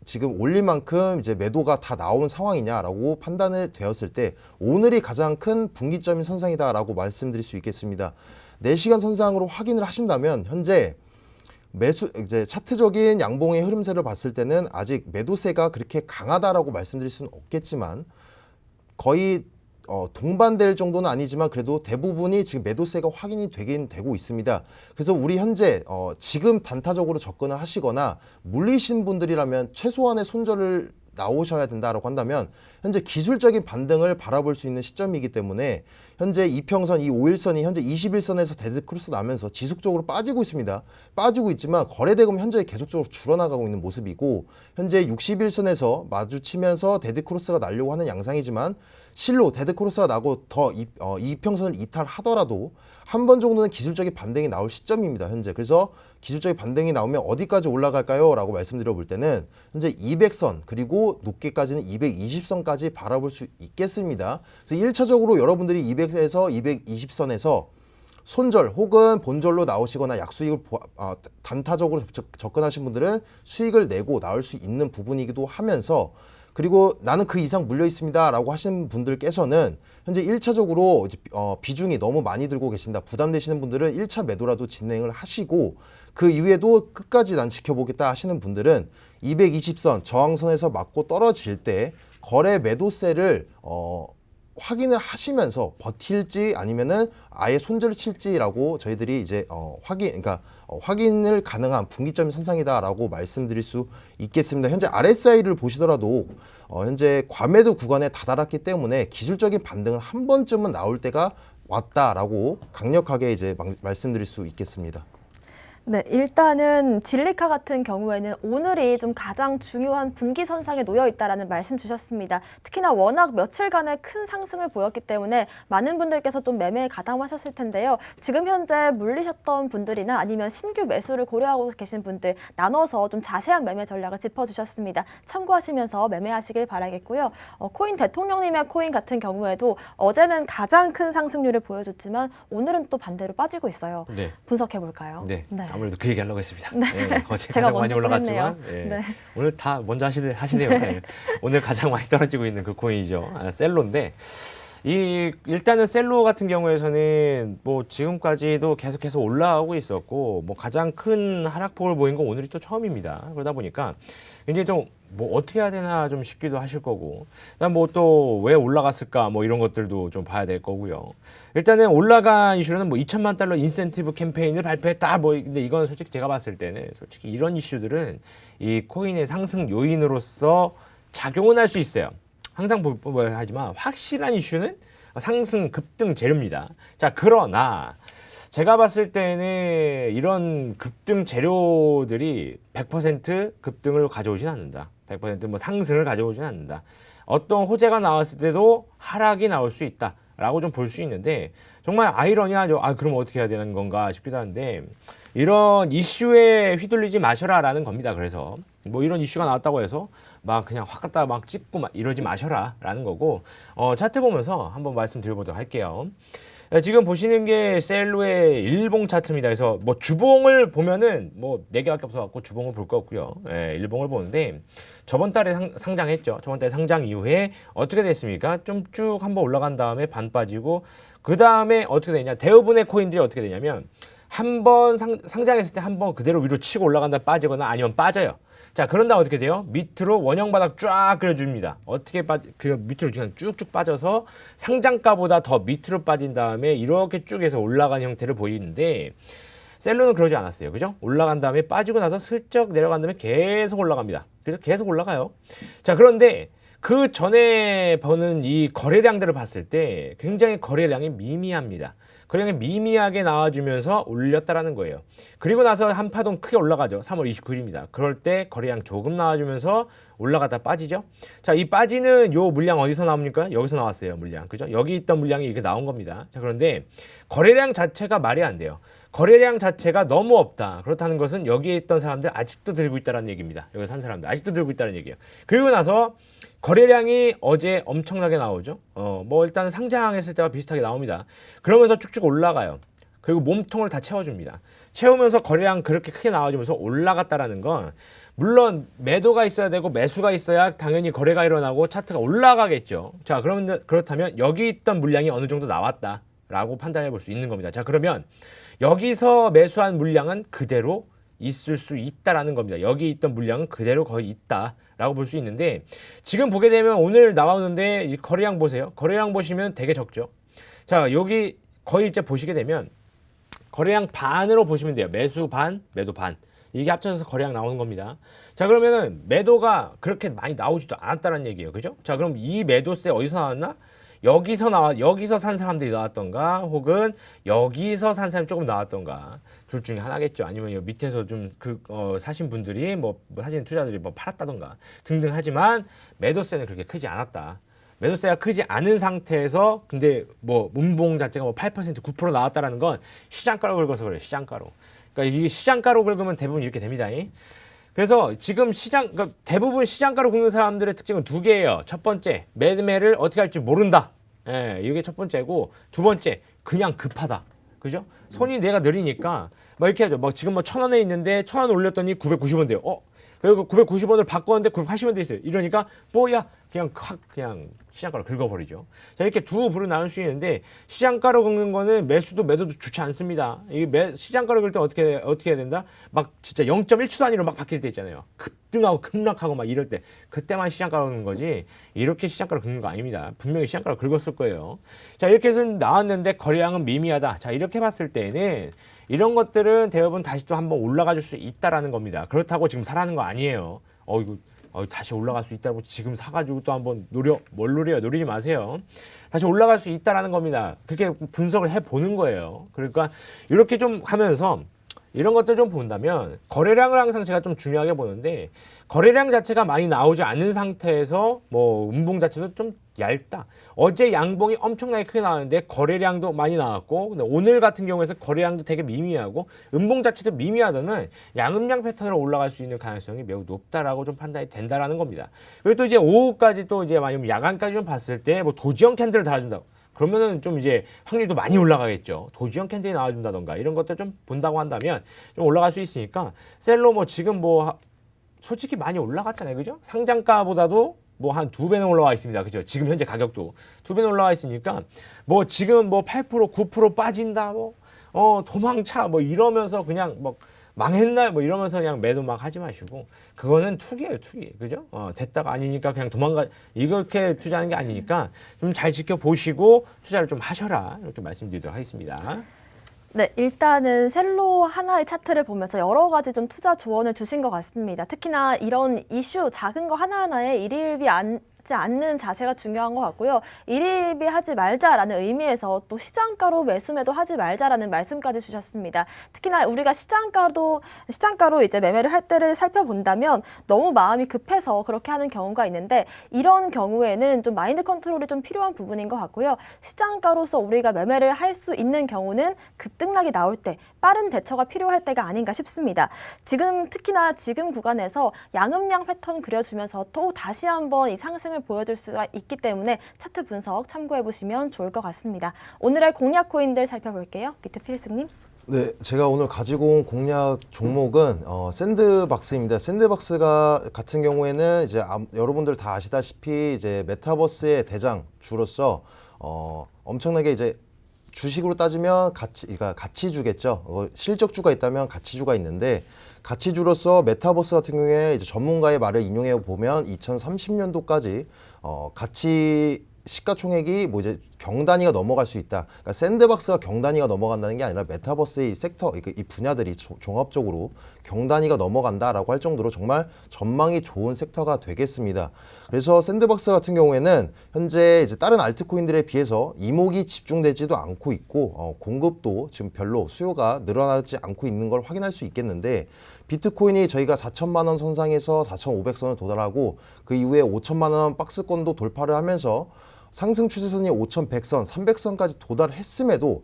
지금 올린 만큼 이제 매도가 다 나온 상황이냐라고 판단이 되었을 때 오늘이 가장 큰 분기점인 선상이다라고 말씀드릴 수 있겠습니다. 4시간 선상으로 확인을 하신다면 현재 이제 차트적인 양봉의 흐름세를 봤을 때는 아직 매도세가 그렇게 강하다라고 말씀드릴 수는 없겠지만 거의 동반될 정도는 아니지만 그래도 대부분이 지금 매도세가 확인이 되긴 되고 있습니다. 그래서 우리 현재 지금 단타적으로 접근을 하시거나 물리신 분들이라면 최소한의 손절을 나오셔야 된다라고 한다면 현재 기술적인 반등을 바라볼 수 있는 시점이기 때문에 현재 이평선, 이 5일선이 현재 21선에서 데드크로스 나면서 지속적으로 빠지고 있습니다. 빠지고 있지만 거래대금 현재 계속적으로 줄어나가고 있는 모습이고 현재 61선에서 마주치면서 데드크로스가 나려고 하는 양상이지만 실로 데드크로스가 나고 더 이평선을 이탈하더라도 한 번 정도는 기술적인 반등이 나올 시점입니다. 현재. 그래서 기술적인 반등이 나오면 어디까지 올라갈까요? 라고 말씀드려 볼 때는 현재 200선 그리고 높게까지는 220선까지 바라볼 수 있겠습니다. 그래서 1차적으로 여러분들이 200에서 220선에서 손절 혹은 본절로 나오시거나 약수익을 단타적으로 접근하신 분들은 수익을 내고 나올 수 있는 부분이기도 하면서 그리고 나는 그 이상 물려 있습니다 라고 하시는 분들께서는 현재 1차적으로 비중이 너무 많이 들고 계신다 부담되시는 분들은 1차 매도라도 진행을 하시고 그 이후에도 끝까지 난 지켜보겠다 하시는 분들은 220선 저항선에서 맞고 떨어질 때 거래 매도세를 확인을 하시면서 버틸지 아니면은 아예 손절을 칠지라고 저희들이 이제 확인을 가능한 분기점 선상이다라고 말씀드릴 수 있겠습니다. 현재 RSI를 보시더라도 현재 과매도 구간에 다다랐기 때문에 기술적인 반등은 한 번쯤은 나올 때가 왔다라고 강력하게 이제 말씀드릴 수 있겠습니다. 네, 일단은 진리카 같은 경우에는 오늘이 좀 가장 중요한 분기선상에 놓여 있다라는 말씀 주셨습니다. 특히나 워낙 며칠간의 큰 상승을 보였기 때문에 많은 분들께서 좀 매매에 가담하셨을 텐데요. 지금 현재 물리셨던 분들이나 아니면 신규 매수를 고려하고 계신 분들 나눠서 좀 자세한 매매 전략을 짚어주셨습니다. 참고하시면서 매매하시길 바라겠고요. 코인 대통령님의 코인 같은 경우에도 어제는 가장 큰 상승률을 보여줬지만 오늘은 또 반대로 빠지고 있어요. 네. 분석해 볼까요? 네. 아무래도 그 얘기하려고 했습니다. 네. 어제 제가 가장 많이 먼저 올라갔지만 했네요. 네. 오늘 다 먼저 하시네요. 네. 오늘 가장 많이 떨어지고 있는 그 코인이죠. 셀로인데 일단은 셀로 같은 경우에서는 뭐 지금까지도 계속해서 올라오고 있었고 뭐 가장 큰 하락폭을 보인 건 오늘이 또 처음입니다. 그러다 보니까 굉장히 좀 뭐 어떻게 해야 되나 좀 싶기도 하실 거고, 그다음 뭐 또 왜 올라갔을까 뭐 이런 것들도 좀 봐야 될 거고요. 일단은 올라간 이슈로는 뭐 2천만 달러 인센티브 캠페인을 발표했다. 뭐 근데 이건 솔직히 제가 봤을 때는 솔직히 이런 이슈들은 이 코인의 상승 요인으로서 작용은 할 수 있어요. 항상 하지만 확실한 이슈는 상승 급등 재료입니다. 자, 그러나 제가 봤을 때는 이런 급등 재료들이 100% 급등을 가져오진 않는다. 100%뭐 상승을 가져오진 않는다. 어떤 호재가 나왔을 때도 하락이 나올 수 있다라고 좀 볼 수 있는데 정말 아이러니하죠. 그럼 어떻게 해야 되는 건가 싶기도 한데 이런 이슈에 휘둘리지 마셔라라는 겁니다. 그래서 뭐 이런 이슈가 나왔다고 해서 막 그냥 확 갖다 막 찍고 막 이러지 마셔라라는 거고, 차트 보면서 한번 말씀드려보도록 할게요. 지금 보시는 게 셀로의 일봉 차트입니다. 그래서 뭐 주봉을 보면은 뭐 4개밖에 없어갖고 주봉을 볼 거 없고요. 일봉을 보는데 저번 달에 상장했죠. 저번 달에 상장 이후에 어떻게 됐습니까? 좀 쭉 한번 올라간 다음에 반 빠지고 그 다음에 어떻게 되냐? 대부분의 코인들이 어떻게 되냐면 한번 상장했을 때 한번 그대로 위로 치고 올라간다 빠지거나 아니면 빠져요. 자, 그런 다음 어떻게 돼요? 밑으로 원형 바닥 쫙 그려줍니다. 어떻게 그 밑으로 그냥 쭉쭉 빠져서 상장가보다 더 밑으로 빠진 다음에 이렇게 쭉 해서 올라간 형태를 보이는데 셀로는 그러지 않았어요. 그죠? 올라간 다음에 빠지고 나서 슬쩍 내려간 다음에 계속 올라갑니다. 그래서 계속 올라가요. 자, 그런데 그 전에 보는 이 거래량들을 봤을 때 굉장히 거래량이 미미합니다. 거래량이 미미하게 나와주면서 올렸다라는 거예요. 그리고 나서 한 파동 크게 올라가죠. 3월 29일입니다. 그럴 때 거래량 조금 나와주면서 올라가다 빠지죠. 자, 이 빠지는 요 물량 어디서 나옵니까? 여기서 나왔어요. 물량. 그죠? 여기 있던 물량이 이렇게 나온 겁니다. 자, 그런데 거래량 자체가 말이 안 돼요. 거래량 자체가 너무 없다. 그렇다는 것은 여기에 있던 사람들 아직도 들고 있다는 얘기입니다. 여기 산 사람들 아직도 들고 있다는 얘기예요. 그리고 나서 거래량이 어제 엄청나게 나오죠. 뭐 일단 상장했을 때와 비슷하게 나옵니다. 그러면서 쭉쭉 올라가요. 그리고 몸통을 다 채워줍니다. 채우면서 거래량 그렇게 크게 나와주면서 올라갔다라는 건 물론 매도가 있어야 되고 매수가 있어야 당연히 거래가 일어나고 차트가 올라가겠죠. 자, 그렇다면 여기 있던 물량이 어느 정도 나왔다라고 판단해 볼 수 있는 겁니다. 자, 그러면 여기서 매수한 물량은 그대로 있을 수 있다라는 겁니다. 여기 있던 물량은 그대로 거의 있다라고 볼 수 있는데 지금 보게 되면 오늘 나오는데 이 거래량 보세요. 거래량 보시면 되게 적죠. 자, 여기 거의 이제 보시게 되면 거래량 반으로 보시면 돼요. 매수 반, 매도 반. 이게 합쳐져서 거래량 나오는 겁니다. 자, 그러면은 매도가 그렇게 많이 나오지도 않았다는 얘기예요. 그죠? 자, 그럼 이 매도세 어디서 나왔나? 여기서 산 사람들이 나왔던가 혹은 여기서 산 사람이 조금 나왔던가 둘 중에 하나겠죠. 아니면 여 밑에서 좀 사신 분들이 뭐 사신 투자들이 뭐 팔았다던가 등등 하지만 매도세는 그렇게 크지 않았다. 매도세가 크지 않은 상태에서 근데 뭐 문봉 자체가 뭐 8% 9% 나왔다라는 건 시장가로 긁어서 그래요. 시장가로. 그러니까 이게 시장가로 긁으면 대부분 이렇게 됩니다. 그래서 지금 그러니까 대부분 시장가로 긁는 사람들의 특징은 두 개예요. 첫 번째, 매매를 어떻게 할지 모른다. 이게 첫 번째고, 두 번째, 그냥 급하다. 그죠? 손이 내가 느리니까 막 이렇게 하죠. 막 지금 뭐 1,000원에 있는데 1,000원 올렸더니 990원 돼요. 그리고 990원을 바꿨는데 980원 돼 있어요. 이러니까 뭐야? 그냥 시장가로 긁어버리죠. 자, 이렇게 두 부로 나눌 수 있는데 시장가로 긁는 거는 매수도 매도도 좋지 않습니다. 이게 시장가로 긁을 때 어떻게 해야 된다? 막 진짜 0.1초 단위로 막 바뀔 때 있잖아요. 급등하고 급락하고 막 이럴 때 그때만 시장가로 긁는 거지 이렇게 시장가로 긁는 거 아닙니다. 분명히 시장가로 긁었을 거예요. 자, 이렇게 해서 나왔는데 거래량은 미미하다. 자, 이렇게 봤을 때는 이런 것들은 대부분 다시 또 한번 올라가 줄 수 있다라는 겁니다. 그렇다고 지금 사라는 거 아니에요. 이거 다시 올라갈 수 있다고 지금 사가지고 또 한번 노리지 마세요. 다시 올라갈 수 있다라는 겁니다. 그렇게 분석을 해보는 거예요. 그러니까 이렇게 좀 하면서 이런 것들 좀 본다면 거래량을 항상 제가 좀 중요하게 보는데 거래량 자체가 많이 나오지 않는 상태에서 뭐 음봉 자체도 좀 얇다. 어제 양봉이 엄청나게 크게 나왔는데 거래량도 많이 나왔고 근데 오늘 같은 경우에서 거래량도 되게 미미하고 음봉 자체도 미미하다면 양음량 패턴으로 올라갈 수 있는 가능성이 매우 높다라고 좀 판단이 된다라는 겁니다. 그리고 또 이제 오후까지 또 이제 만약 야간까지 좀 봤을 때 뭐 도지형 캔들을 달아준다고. 그러면은 좀 이제 확률도 많이 올라가겠죠. 도지형 캔들이 나와준다던가 이런 것들 좀 본다고 한다면 좀 올라갈 수 있으니까 셀로 뭐 지금 뭐 솔직히 많이 올라갔잖아요. 그죠? 상장가보다도 뭐 한 2배는 올라와 있습니다. 그죠? 지금 현재 가격도 2배는 올라와 있으니까 뭐 지금 뭐 8% 9% 빠진다 뭐 도망차 뭐 이러면서 그냥 뭐 망했나 뭐 이러면서 그냥 매도 막 하지 마시고 그거는 투기예요, 투기. 그죠? 됐다가 아니니까 그냥 도망가 이렇게 투자하는 게 아니니까 좀 잘 지켜보시고 투자를 좀 하셔라. 이렇게 말씀드리도록 하겠습니다. 네, 일단은 셀로 하나의 차트를 보면서 여러 가지 좀 투자 조언을 주신 것 같습니다. 특히나 이런 이슈 작은 거 하나하나에 일일비 하지 않는 자세가 중요한 것 같고요. 일일비 하지 말자라는 의미에서 또 시장가로 매수매도 하지 말자라는 말씀까지 주셨습니다. 특히나 우리가 시장가로 이제 매매를 할 때를 살펴본다면 너무 마음이 급해서 그렇게 하는 경우가 있는데 이런 경우에는 좀 마인드 컨트롤이 좀 필요한 부분인 것 같고요. 시장가로서 우리가 매매를 할 수 있는 경우는 급등락이 나올 때 빠른 대처가 필요할 때가 아닌가 싶습니다. 특히나 지금 구간에서 양음량 패턴 그려주면서 또 다시 한번 이 상승을 보여줄 수가 있기 때문에 차트 분석 참고해 보시면 좋을 것 같습니다. 오늘의 공략 코인들 살펴볼게요. 밑에 필승님. 네, 제가 오늘 가지고 온 공략 종목은 샌드박스입니다. 샌드박스가 같은 경우에는 이제 여러분들 다 아시다시피 이제 메타버스의 대장 주로서 엄청나게 이제 주식으로 따지면 가치주겠죠. 실적주가 있다면 가치주가 있는데 가치주로서 메타버스 같은 경우에 이제 전문가의 말을 인용해 보면 2030년도까지 가치 시가총액이 뭐 이제 경단위가 넘어갈 수 있다. 그러니까 샌드박스가 경단위가 넘어간다는 게 아니라 메타버스의 이 섹터, 이 분야들이 종합적으로 경단위가 넘어간다라고 할 정도로 정말 전망이 좋은 섹터가 되겠습니다. 그래서 샌드박스 같은 경우에는 현재 이제 다른 알트코인들에 비해서 이목이 집중되지도 않고 있고 공급도 지금 별로 수요가 늘어나지 않고 있는 걸 확인할 수 있겠는데 비트코인이 저희가 4천만 원 선상에서 4,500선을 도달하고 그 이후에 5천만 원 박스권도 돌파를 하면서 상승 추세선이 5,100선, 300선까지 도달했음에도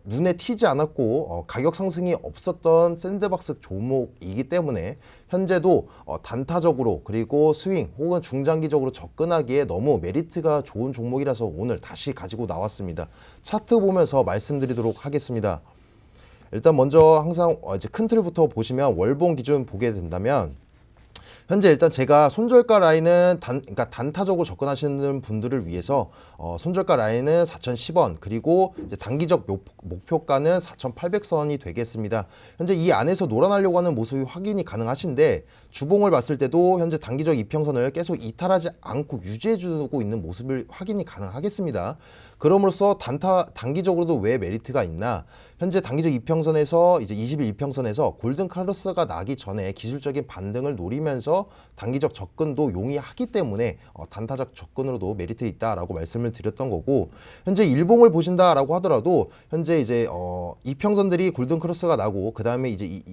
눈에 튀지 않았고 가격 상승이 없었던 샌드박스 종목이기 때문에 현재도 단타적으로 그리고 스윙 혹은 중장기적으로 접근하기에 너무 메리트가 좋은 종목이라서 오늘 다시 가지고 나왔습니다. 차트 보면서 말씀드리도록 하겠습니다. 일단 먼저 항상 이제 큰 틀부터 보시면 월봉 기준 보게 된다면 현재 일단 제가 손절가 라인은 그러니까 단타적으로 접근하시는 분들을 위해서 손절가 라인은 4,010원 그리고 이제 단기적 목표가는 4,800선이 되겠습니다. 현재 이 안에서 놀아나려고 하는 모습이 확인이 가능하신데 주봉을 봤을 때도 현재 단기적 이평선을 계속 이탈하지 않고 유지해주고 있는 모습을 확인이 가능하겠습니다. 그럼으로써 단기적으로도 왜 메리트가 있나? 현재 단기적 이평선에서 이제 20일 이평선에서 골든 크로스가 나기 전에 기술적인 반등을 노리면서 단기적 접근도 용이하기 때문에 단타적 접근으로도 메리트 있다라고 말씀을 드렸던 거고 현재 일봉을 보신다라고 하더라도 현재 이제 이평선들이 골든 크로스가 나고 그 다음에 이제 이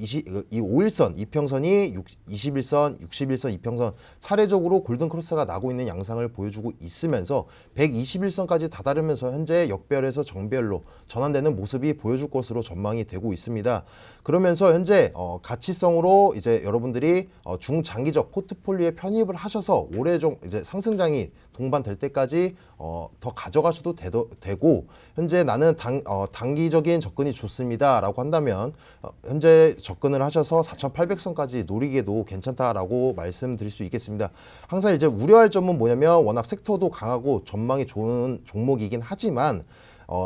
5일선 이평선이 21선, 61선 이평선 차례적으로 골든 크로스가 나고 있는 양상을 보여주고 있으면서 121선까지 다다르면서 현재 역별에서 정별로 전환되는 모습이 보여줄 것으로 전망이 되고 있습니다. 그러면서 현재 가치성으로 이제 여러분들이 중장기적 포트폴리오에 편입을 하셔서 올해 이제 상승장이 동반될 때까지 더 가져가셔도 되고 현재 나는 단기적인 접근이 좋습니다라고 한다면 현재 접근을 하셔서 4,800선까지 노리기에도 괜찮다라고 말씀드릴 수 있겠습니다. 항상 이제 우려할 점은 뭐냐면 워낙 섹터도 강하고 전망이 좋은 종목이긴 하지만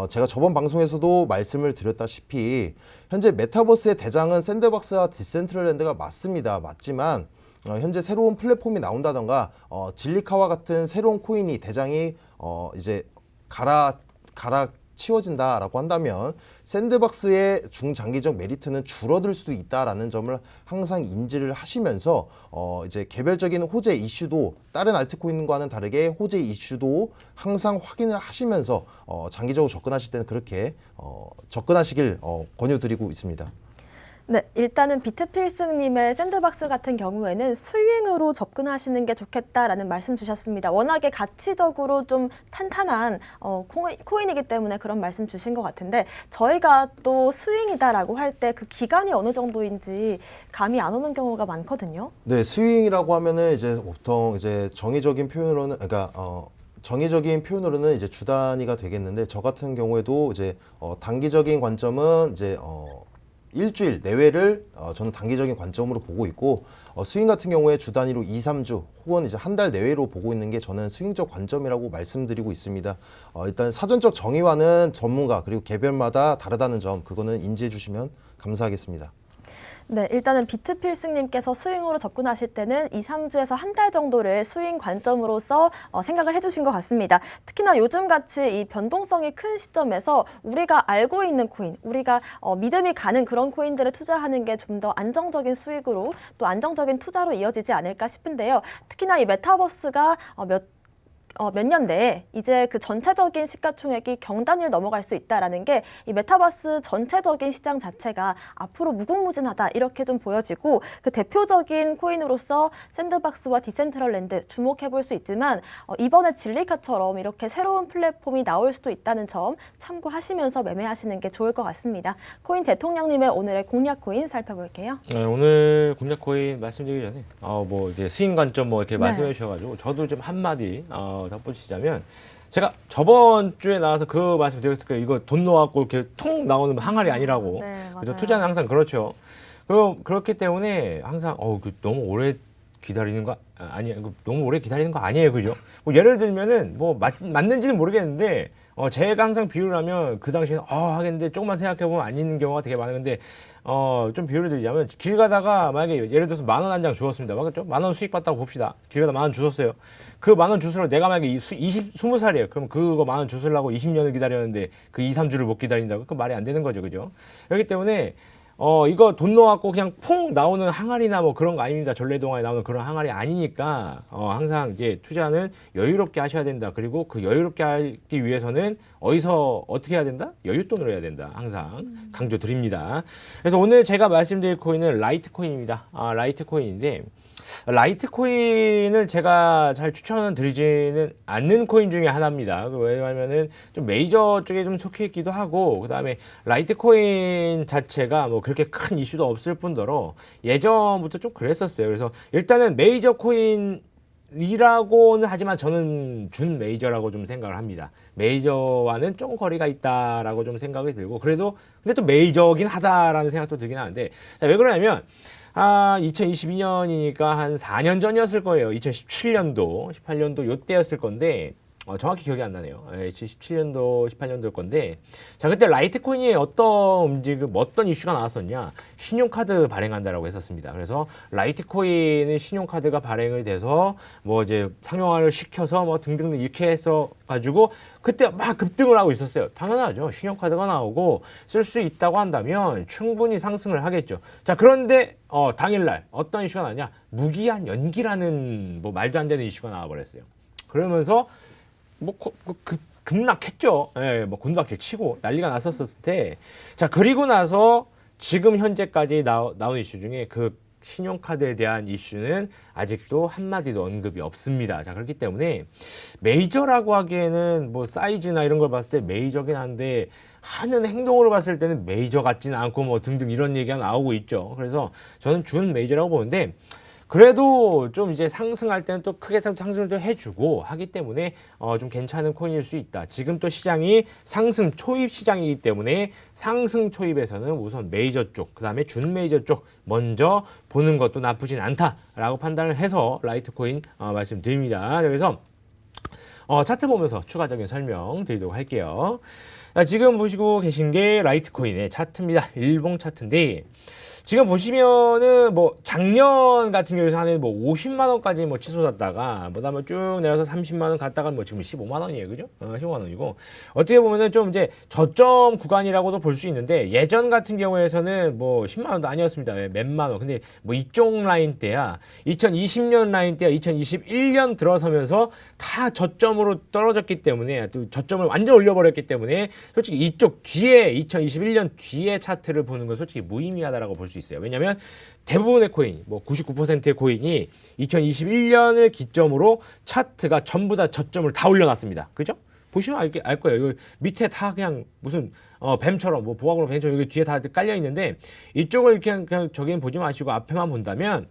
제가 저번 방송에서도 말씀을 드렸다시피 현재 메타버스의 대장은 샌드박스와 디센트럴랜드가 맞지만 현재 새로운 플랫폼이 나온다던가 진리카와 같은 새로운 코인이 대장이 이제 치워진다라고 한다면 샌드박스의 중장기적 메리트는 줄어들 수도 있다라는 점을 항상 인지를 하시면서 이제 개별적인 호재 이슈도 다른 알트코인과는 다르게 호재 이슈도 항상 확인을 하시면서 장기적으로 접근하실 때는 그렇게 접근하시길 권유드리고 있습니다. 네, 일단은 비트필승님의 샌드박스 같은 경우에는 스윙으로 접근하시는 게 좋겠다라는 말씀 주셨습니다. 워낙에 가치적으로 좀 탄탄한 코인이기 때문에 그런 말씀 주신 것 같은데 저희가 또 스윙이다라고 할 때 그 기간이 어느 정도인지 감이 안 오는 경우가 많거든요. 네, 스윙이라고 하면은 이제 보통 이제 정의적인 표현으로는 정의적인 표현으로는 이제 주 단위가 되겠는데 저 같은 경우에도 이제 단기적인 관점은 이제 일주일 내외를 저는 단기적인 관점으로 보고 있고 스윙 같은 경우에 주 단위로 2, 3주 혹은 이제 한 달 내외로 보고 있는 게 저는 스윙적 관점이라고 말씀드리고 있습니다. 일단 사전적 정의와는 전문가 그리고 개별마다 다르다는 점 그거는 인지해 주시면 감사하겠습니다. 네, 일단은 비트필승님께서 스윙으로 접근하실 때는 2, 3주에서 한 달 정도를 스윙 관점으로서 생각을 해주신 것 같습니다. 특히나 요즘같이 이 변동성이 큰 시점에서 우리가 알고 있는 코인, 우리가 믿음이 가는 그런 코인들을 투자하는 게 좀 더 안정적인 수익으로 또 안정적인 투자로 이어지지 않을까 싶은데요. 특히나 이 메타버스가 몇 년 내에 이제 그 전체적인 시가총액이 경단위를 넘어갈 수 있다라는 게 이 메타버스 전체적인 시장 자체가 앞으로 무궁무진하다 이렇게 좀 보여지고 그 대표적인 코인으로서 샌드박스와 디센트럴랜드 주목해 볼 수 있지만 이번에 진리카처럼 이렇게 새로운 플랫폼이 나올 수도 있다는 점 참고하시면서 매매하시는 게 좋을 것 같습니다. 코인 대통령님의 오늘의 공략 코인 살펴볼게요. 네, 오늘 공략 코인 말씀드리기 전에 뭐 이제 스윙 관점 뭐 이렇게 네. 말씀해 주셔가지고 저도 좀 한마디 덧붙이자면 제가 저번 주에 나와서 그 말씀 드렸을 거예요. 이거 돈 넣어갖고 이렇게 통 나오는 항아리 아니라고. 네, 그래서 맞아요. 투자는 항상 그렇죠. 그렇기 때문에 항상 너무 오래 기다리는 거 아니에요. 너무 오래 기다리는 거 아니에요, 그죠? 뭐 예를 들면은 뭐 맞는지는 모르겠는데 제가 항상 비유를 하면 그 당시에는 하겠는데 조금만 생각해 보면 안 있는 경우가 되게 많은데 좀 비유를 드리자면 길 가다가 만약에 예를 들어서 10,000원 한 장 주었습니다. 맞겠죠? 10,000원 수익 봤다고 봅시다. 길 가다 10,000원 주셨어요. 그 10,000원 주스러 내가 만약에 20살이에요. 그럼 그거 10,000원 주스려고 20년을 기다렸는데 그 2, 3주를 못 기다린다고? 그 말이 안 되는 거죠. 그죠? 그렇기 때문에 이거 돈 넣어갖고 그냥 퐁 나오는 항아리나 뭐 그런 거 아닙니다. 전래동화에 나오는 그런 항아리 아니니까 항상 이제 투자는 여유롭게 하셔야 된다. 그리고 그 여유롭게 하기 위해서는 어디서 어떻게 해야 된다? 여윳돈으로 해야 된다. 항상 강조드립니다. 그래서 오늘 제가 말씀드릴 코인은 라이트코인입니다. 라이트코인인데 라이트코인을 제가 잘 추천을 드리지는 않는 코인 중에 하나입니다. 왜냐하면은 좀 메이저 쪽에 좀 속해 있기도 하고, 그 다음에 라이트코인 자체가 뭐 그렇게 큰 이슈도 없을 뿐더러 예전부터 좀 그랬었어요. 그래서 일단은 메이저 코인이라고는 하지만 저는 준 메이저라고 좀 생각을 합니다. 메이저와는 조금 거리가 있다라고 좀 생각이 들고, 그래도 근데 또 메이저긴 하다라는 생각도 들긴 하는데, 자, 왜 그러냐면 2022년이니까 한 4년 전이었을 거예요. 2017년도, 18년도 요때였을 건데, 정확히 기억이 안 나네요. 2017년도, 18년도일 건데, 자, 그때 라이트코인이 어떤 이슈가 나왔었냐? 신용카드 발행한다라고 했었습니다. 그래서 라이트코인은 신용카드가 발행이 돼서 뭐 이제 상용화를 시켜서 뭐 등등 이렇게 해서 가지고 그때 막 급등을 하고 있었어요. 당연하죠. 신용카드가 나오고 쓸 수 있다고 한다면 충분히 상승을 하겠죠. 자, 그런데 당일날 어떤 이슈가 나냐? 무기한 연기라는 뭐 말도 안 되는 이슈가 나와버렸어요. 그러면서 뭐 급락했죠. 예, 뭐 곤박질 치고 난리가 났었을 때, 자, 그리고 나서 지금 현재까지 나온 이슈 중에 그 신용카드에 대한 이슈는 아직도 한마디도 언급이 없습니다. 자, 그렇기 때문에 메이저라고 하기에는 뭐 사이즈나 이런 걸 봤을 때 메이저긴 한데 하는 행동으로 봤을 때는 메이저 같지는 않고 뭐 등등 이런 얘기가 나오고 있죠. 그래서 저는 준 메이저라고 보는데, 그래도 좀 이제 상승할 때는 또 크게 상승을 또 해주고 하기 때문에 좀 괜찮은 코인일 수 있다. 지금 또 시장이 상승 초입 시장이기 때문에 상승 초입에서는 우선 메이저 쪽, 그 다음에 준 메이저 쪽 먼저 보는 것도 나쁘진 않다라고 판단을 해서 라이트코인 말씀드립니다. 그래서 차트 보면서 추가적인 설명 드리도록 할게요. 자, 지금 보시고 계신 게 라이트코인의 차트입니다. 일봉 차트인데, 지금 보시면은 뭐 작년 같은 경우에는 한 뭐 50만 원까지 뭐 치솟았다가 그다음에 쭉 내려서 30만 원 갔다가 뭐 지금 15만 원이에요, 그죠? 15만 원이고, 어떻게 보면은 좀 이제 저점 구간이라고도 볼 수 있는데, 예전 같은 경우에서는 뭐 10만 원도 아니었습니다. 몇만 원. 근데 뭐 이쪽 라인 때야, 2020년 라인 때야, 2021년 들어서면서 다 저점으로 떨어졌기 때문에, 또 저점을 완전 올려버렸기 때문에 솔직히 이쪽 뒤에 2021년 뒤에 차트를 보는 건 솔직히 무의미하다라고 볼 수 수 있어요. 왜냐하면 대부분의 코인, 뭐 99%의 코인이 2021년을 기점으로 차트가 전부 다 저점을 다 올려놨습니다. 그죠? 보시면 알 거예요. 이거 밑에 다 그냥 무슨 뱀처럼 뭐 보아그로 뱀처럼 여기 뒤에 다 깔려 있는데 이쪽을 그냥 저기는 보지 마시고 앞에만 본다면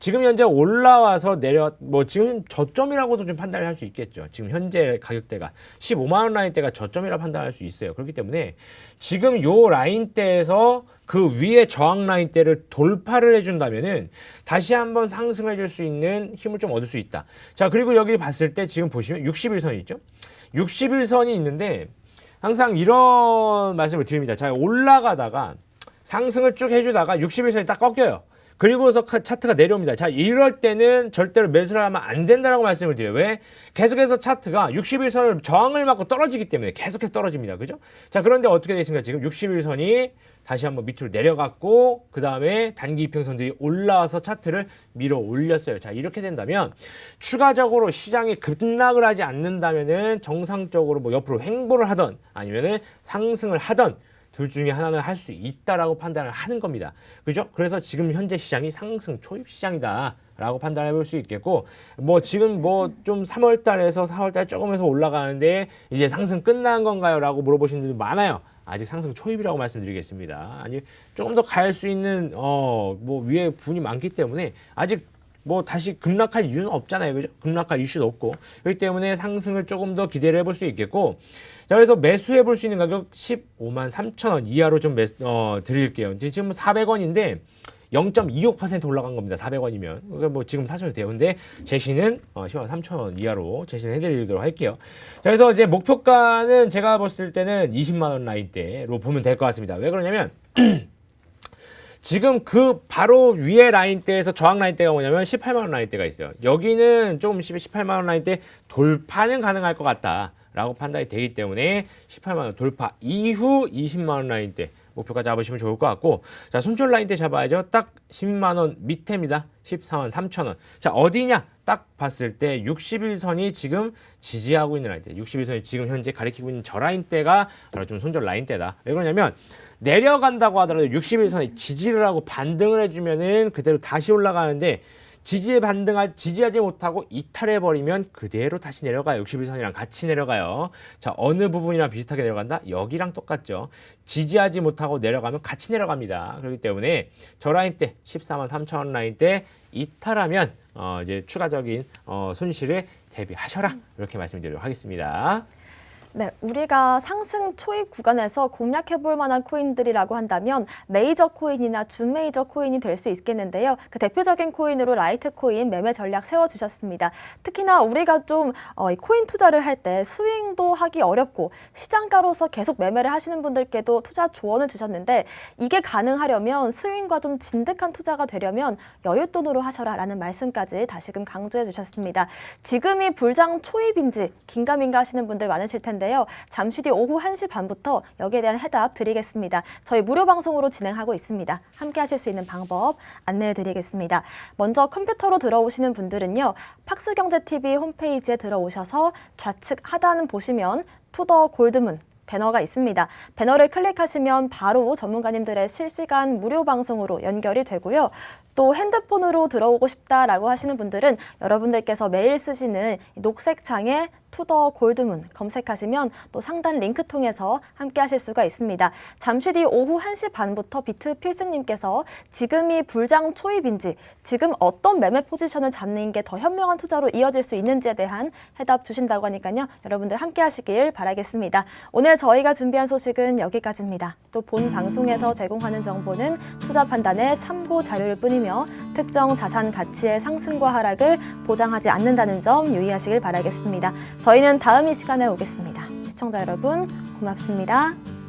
지금 현재 올라와서 뭐 지금 저점이라고도 좀 판단을 할 수 있겠죠. 지금 현재 가격대가 15만 원 라인대가 저점이라 판단할 수 있어요. 그렇기 때문에 지금 요 라인대에서 그 위에 저항 라인대를 돌파를 해준다면은 다시 한번 상승을 해줄 수 있는 힘을 좀 얻을 수 있다. 자, 그리고 여기 봤을 때 지금 보시면 61선이 있죠. 61선이 있는데 항상 이런 말씀을 드립니다. 자, 올라가다가 상승을 쭉 해주다가 61선이 딱 꺾여요. 그리고서 차트가 내려옵니다. 자, 이럴 때는 절대로 매수를 하면 안 된다라고 말씀을 드려요. 왜? 계속해서 차트가 61선을 저항을 맞고 떨어지기 때문에 계속해서 떨어집니다. 그죠? 자, 그런데 어떻게 되겠습니까? 지금 61선이 다시 한번 밑으로 내려갔고 그 다음에 단기 이평선들이 올라와서 차트를 밀어 올렸어요. 자, 이렇게 된다면 추가적으로 시장이 급락을 하지 않는다면은 정상적으로 뭐 옆으로 횡보를 하던 아니면은 상승을 하던 둘 중에 하나는 할 수 있다라고 판단을 하는 겁니다. 그죠? 그래서 지금 현재 시장이 상승 초입 시장이다. 라고 판단해 볼 수 있겠고, 뭐 지금 뭐 좀 3월 달에서 4월 달 조금에서 올라가는데 이제 상승 끝난 건가요? 라고 물어보시는 분들 많아요. 아직 상승 초입이라고 말씀드리겠습니다. 아니, 조금 더 갈 수 있는, 뭐 위에 분이 많기 때문에 아직 뭐 다시 급락할 이유는 없잖아요. 그죠? 급락할 이슈도 없고. 그렇기 때문에 상승을 조금 더 기대를 해볼 수 있겠고, 자, 그래서 매수해 볼 수 있는 가격 15만 3천 원 이하로 좀 드릴게요. 지금 400원인데 0.26% 올라간 겁니다. 400원이면. 그러니까 뭐 지금 사셔도 돼요. 근데 제시는 10만 3천 원 이하로 제시를 해드리도록 할게요. 자, 그래서 이제 목표가는 제가 봤을 때는 20만 원 라인대로 보면 될 것 같습니다. 왜 그러냐면 지금 그 바로 위에 라인대에서 저항 라인대가 뭐냐면 18만 원 라인대가 있어요. 여기는 조금 18만 원 라인대 돌파는 가능할 것 같다. 라고 판단이 되기 때문에 18만 원 돌파 이후 20만 원 라인대 목표가 잡으시면 좋을 것 같고, 자, 손절 라인대 잡아야죠. 딱 10만 원 밑에입니다. 14만 3천 원. 자, 어디냐? 딱 봤을 때 61선이 지금 지지하고 있는 라인대. 61선이 지금 현재 가리키고 있는 저 라인대가 바로 좀 손절 라인대다. 왜 그러냐면 내려간다고 하더라도 61선이 지지를 하고 반등을 해주면은 그대로 다시 올라가는데 지지하지 못하고 이탈해버리면 그대로 다시 내려가요. 61선이랑 같이 내려가요. 자, 어느 부분이랑 비슷하게 내려간다? 여기랑 똑같죠. 지지하지 못하고 내려가면 같이 내려갑니다. 그렇기 때문에 저 라인 때 14만 3천 원 라인 때 이탈하면 이제 추가적인 손실을 대비하셔라. 이렇게 말씀드리도록 하겠습니다. 네, 우리가 상승 초입 구간에서 공략해볼 만한 코인들이라고 한다면 메이저 코인이나 준메이저 코인이 될 수 있겠는데요. 그 대표적인 코인으로 라이트 코인 매매 전략 세워주셨습니다. 특히나 우리가 좀 이 코인 투자를 할 때 스윙도 하기 어렵고 시장가로서 계속 매매를 하시는 분들께도 투자 조언을 주셨는데, 이게 가능하려면 스윙과 좀 진득한 투자가 되려면 여윳돈으로 하셔라 라는 말씀까지 다시금 강조해 주셨습니다. 지금이 불장 초입인지 긴가민가 하시는 분들 많으실 텐데 잠시 뒤 오후 1시 반부터 여기에 대한 해답 드리겠습니다. 저희 무료 방송으로 진행하고 있습니다. 함께 하실 수 있는 방법 안내해 드리겠습니다. 먼저 컴퓨터로 들어오시는 분들은요, 팍스경제TV 홈페이지에 들어오셔서 좌측 하단 보시면 투더 골드문 배너가 있습니다. 배너를 클릭하시면 바로 전문가님들의 실시간 무료 방송으로 연결이 되고요. 또 핸드폰으로 들어오고 싶다라고 하시는 분들은 여러분들께서 매일 쓰시는 녹색 창에 투더 골드문 검색하시면 또 상단 링크 통해서 함께 하실 수가 있습니다. 잠시 뒤 오후 1시 반부터 비트 필승님께서 지금이 불장 초입인지, 지금 어떤 매매 포지션을 잡는 게 더 현명한 투자로 이어질 수 있는지에 대한 해답 주신다고 하니까요. 여러분들 함께 하시길 바라겠습니다. 오늘 저희가 준비한 소식은 여기까지입니다. 또 본 방송에서 제공하는 정보는 투자 판단의 참고 자료일 뿐이며 특정 자산 가치의 상승과 하락을 보장하지 않는다는 점 유의하시길 바라겠습니다. 저희는 다음 이 시간에 오겠습니다. 시청자 여러분, 고맙습니다.